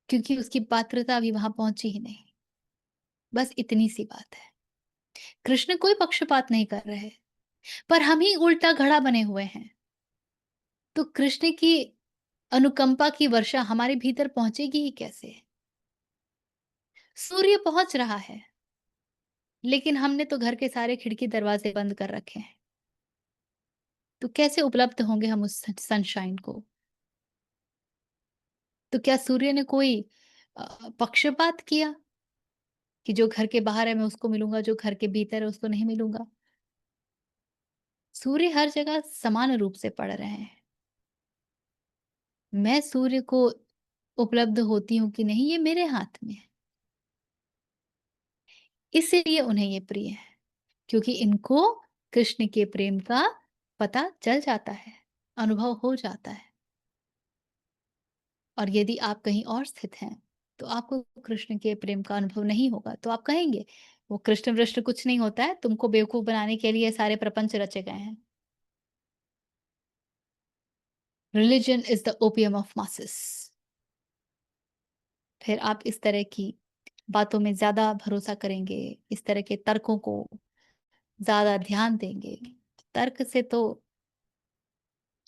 क्योंकि उसकी पात्रता अभी वहां पहुंची ही नहीं। बस इतनी सी बात है। कृष्ण कोई पक्षपात नहीं कर रहे, पर हम ही उल्टा घड़ा बने हुए हैं। तो कृष्ण की अनुकंपा की वर्षा हमारे भीतर पहुंचेगी ही कैसे? सूर्य पहुंच रहा है, लेकिन हमने तो घर के सारे खिड़की दरवाजे बंद कर रखे हैं। तो कैसे उपलब्ध होंगे हम उस सनशाइन को? तो क्या सूर्य ने कोई पक्षपात किया कि जो घर के बाहर है मैं उसको मिलूंगा, जो घर के भीतर है उसको नहीं मिलूंगा? सूर्य हर जगह समान रूप से पड़ रहे हैं। मैं सूर्य को उपलब्ध होती हूँ कि नहीं ये मेरे हाथ में है। इसीलिए उन्हें ये प्रिय है, क्योंकि इनको कृष्ण के प्रेम का पता चल जाता है, अनुभव हो जाता है। और यदि आप कहीं और स्थित हैं तो आपको कृष्ण के प्रेम का अनुभव नहीं होगा, तो आप कहेंगे वो कृष्ण वृष्ण कुछ नहीं होता है, तुमको बेवकूफ बनाने के लिए सारे प्रपंच रचे गए हैं। Religion is the opium of masses. फिर आप इस तरह की बातों में ज्यादा भरोसा करेंगे, इस तरह के तर्कों को ज्यादा ध्यान देंगे। तर्क से तो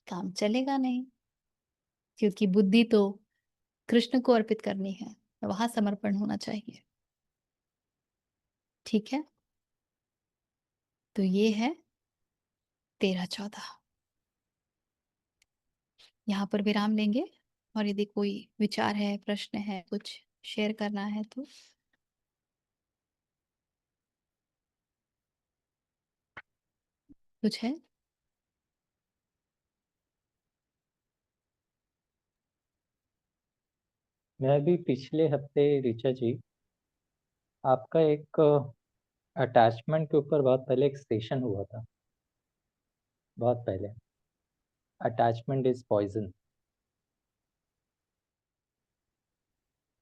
काम चलेगा नहीं, क्योंकि बुद्धि तो कृष्ण को अर्पित करनी है, वहां समर्पण होना चाहिए। ठीक है, तो ये है 13-14। यहाँ पर विराम लेंगे, और यदि कोई विचार है, प्रश्न है, कुछ शेयर करना है तो कुछ है? मैं भी पिछले हफ्ते ऋचा जी आपका एक अटैचमेंट के ऊपर बहुत पहले एक सेशन हुआ था, बहुत पहले, अटैचमेंट इज पॉइजन,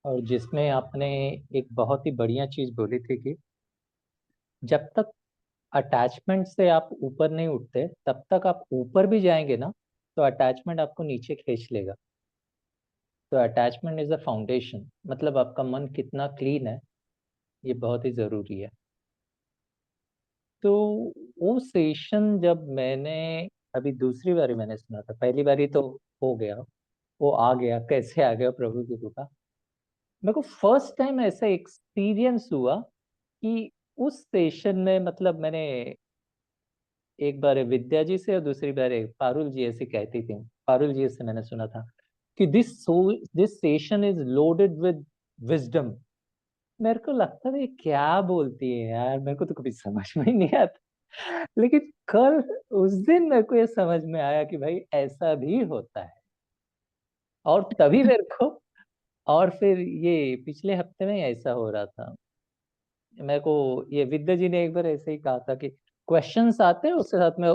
और जिसमें आपने एक बहुत ही बढ़िया चीज बोली थी कि जब तक अटैचमेंट से आप ऊपर नहीं उठते तब तक आप ऊपर भी जाएंगे ना तो अटैचमेंट आपको नीचे खींच लेगा। तो अटैचमेंट इज अ फाउंडेशन, मतलब आपका मन कितना क्लीन है ये बहुत ही जरूरी है। तो वो सेशन जब मैंने अभी दूसरी बारी मैंने सुना था, पहली बारी तो हो गया, वो आ गया, कैसे आ गया प्रभु की कृपा। मेरे को फर्स्ट टाइम ऐसा एक्सपीरियंस हुआ कि उस सेशन में, मतलब मैंने एक बार विद्या जी से और दूसरी बार पारुल जी ऐसी कहती थी, पारुल जी से मैंने सुना था कि this session is loaded with wisdom. मेरे को लगता था ये क्या बोलती है यार, मेरे को तो कभी समझ में ही नहीं आता। लेकिन कल उस दिन मेरे को ये समझ में आया कि भाई ऐसा भी होता है, और तभी मेरे को, और फिर ये पिछले हफ्ते में ऐसा हो रहा था। मेरे को ये विद्या जी ने एक बार ऐसे ही कहा था कि क्वेश्चंस आते हैं उसके साथ में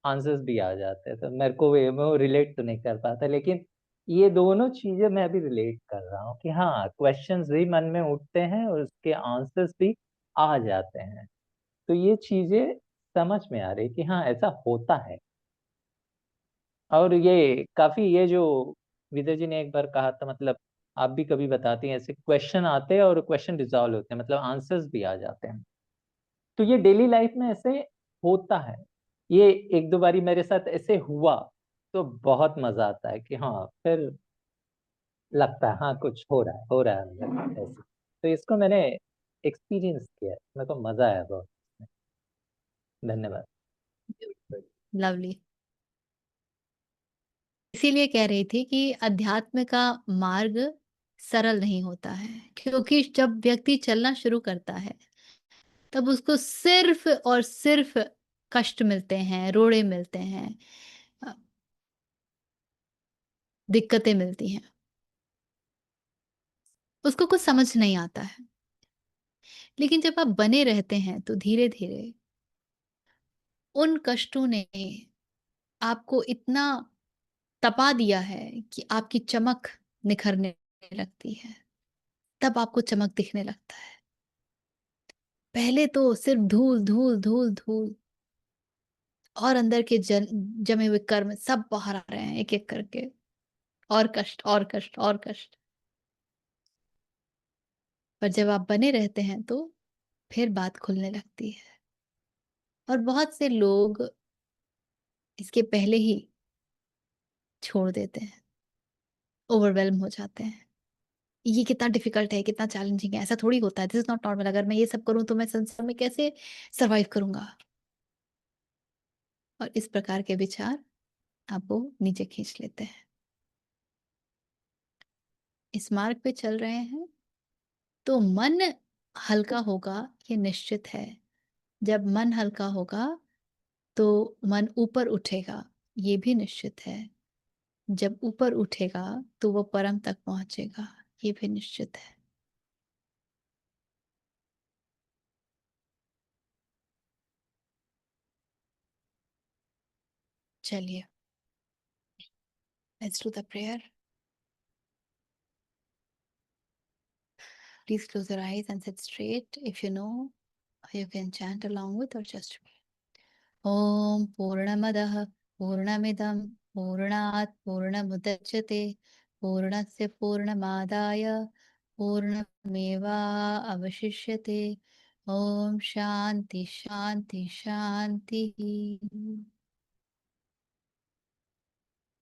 आंसर्स भी आ जाते हैं। तो मेरे को वो रिलेट तो नहीं कर पाता, लेकिन ये दोनों चीज़ें मैं भी रिलेट कर रहा हूँ कि हाँ, क्वेश्चंस भी मन में उठते हैं और उसके आंसर्स भी आ जाते हैं। तो ये चीज़ें समझ में आ रही कि हाँ, ऐसा होता है। और ये काफ़ी ये जो विदय जी ने एक बार कहा था, मतलब आप भी कभी बताती हैं, ऐसे क्वेश्चन आते हैं और क्वेश्चन रिज़ॉल्व होते हैं, मतलब आंसर्स भी आ जाते हैं। तो ये डेली लाइफ में ऐसे होता है। ये 1-2 बारी मेरे साथ ऐसे हुआ, तो बहुत मज़ा आता है कि हाँ, फिर लगता है हाँ, कुछ हो रहा है अंदर ऐसे। तो इसको मैंने एक्सपीरियंस किया है, मेरे को मज़ा आया बहुत इसमें। धन्यवाद। लवली। इसीलिए कह रही थी कि अध्यात्म का मार्ग सरल नहीं होता है, क्योंकि जब व्यक्ति चलना शुरू करता है, तब उसको सिर्फ और सिर्फ कष्ट मिलते हैं, रोड़े मिलते हैं, अ, दिक्कतें मिलती हैं। उसको कुछ समझ नहीं आता है। लेकिन जब आप बने रहते हैं, तो धीरे-धीरे उन कष्टों ने आपको इतना तपा दिया है कि आपकी चमक निखरने लगती है। तब आपको चमक दिखने लगता है। पहले तो सिर्फ धूल, धूल, धूल, धूल और अंदर के जमे हुए कर्म सब बाहर आ रहे हैं एक-एक करके। और कष्ट, और कष्ट, और कष्ट। पर जब आप बने रहते हैं, तो फिर बात खुलने लगती है। और बहुत से लोग इसके पहले ही छोड़ देते हैं, ओवरवेल्म हो जाते हैं। ये कितना डिफिकल्ट है, कितना चैलेंजिंग है, ऐसा थोड़ी होता है, दिस इज़ नॉट नॉर्मल, अगर मैं ये सब करूँ तो मैं संसार में कैसे सर्वाइव करूँगा? और इस प्रकार के विचार आपको नीचे खींच लेते हैं। इस मार्ग पे चल रहे हैं, तो मन हल्का होगा, ये निश्चित है। जब मन हल्का होगा, तो मन ऊपर उठेगा, ये भी निश्चित है। जब ऊपर उठेगा, तो वो परम तक पहुँचेगा, ये भी निश्चित है। चलिए, let's do the prayer. Please close your eyes and sit straight. If you know, you can chant along with or just repeat. Om Purnamadah Purnamidam Purnat Purnamudachyate Purnasya Purnamadaya Purnameva Avashishyate. Om Shanti Shanti Shanti.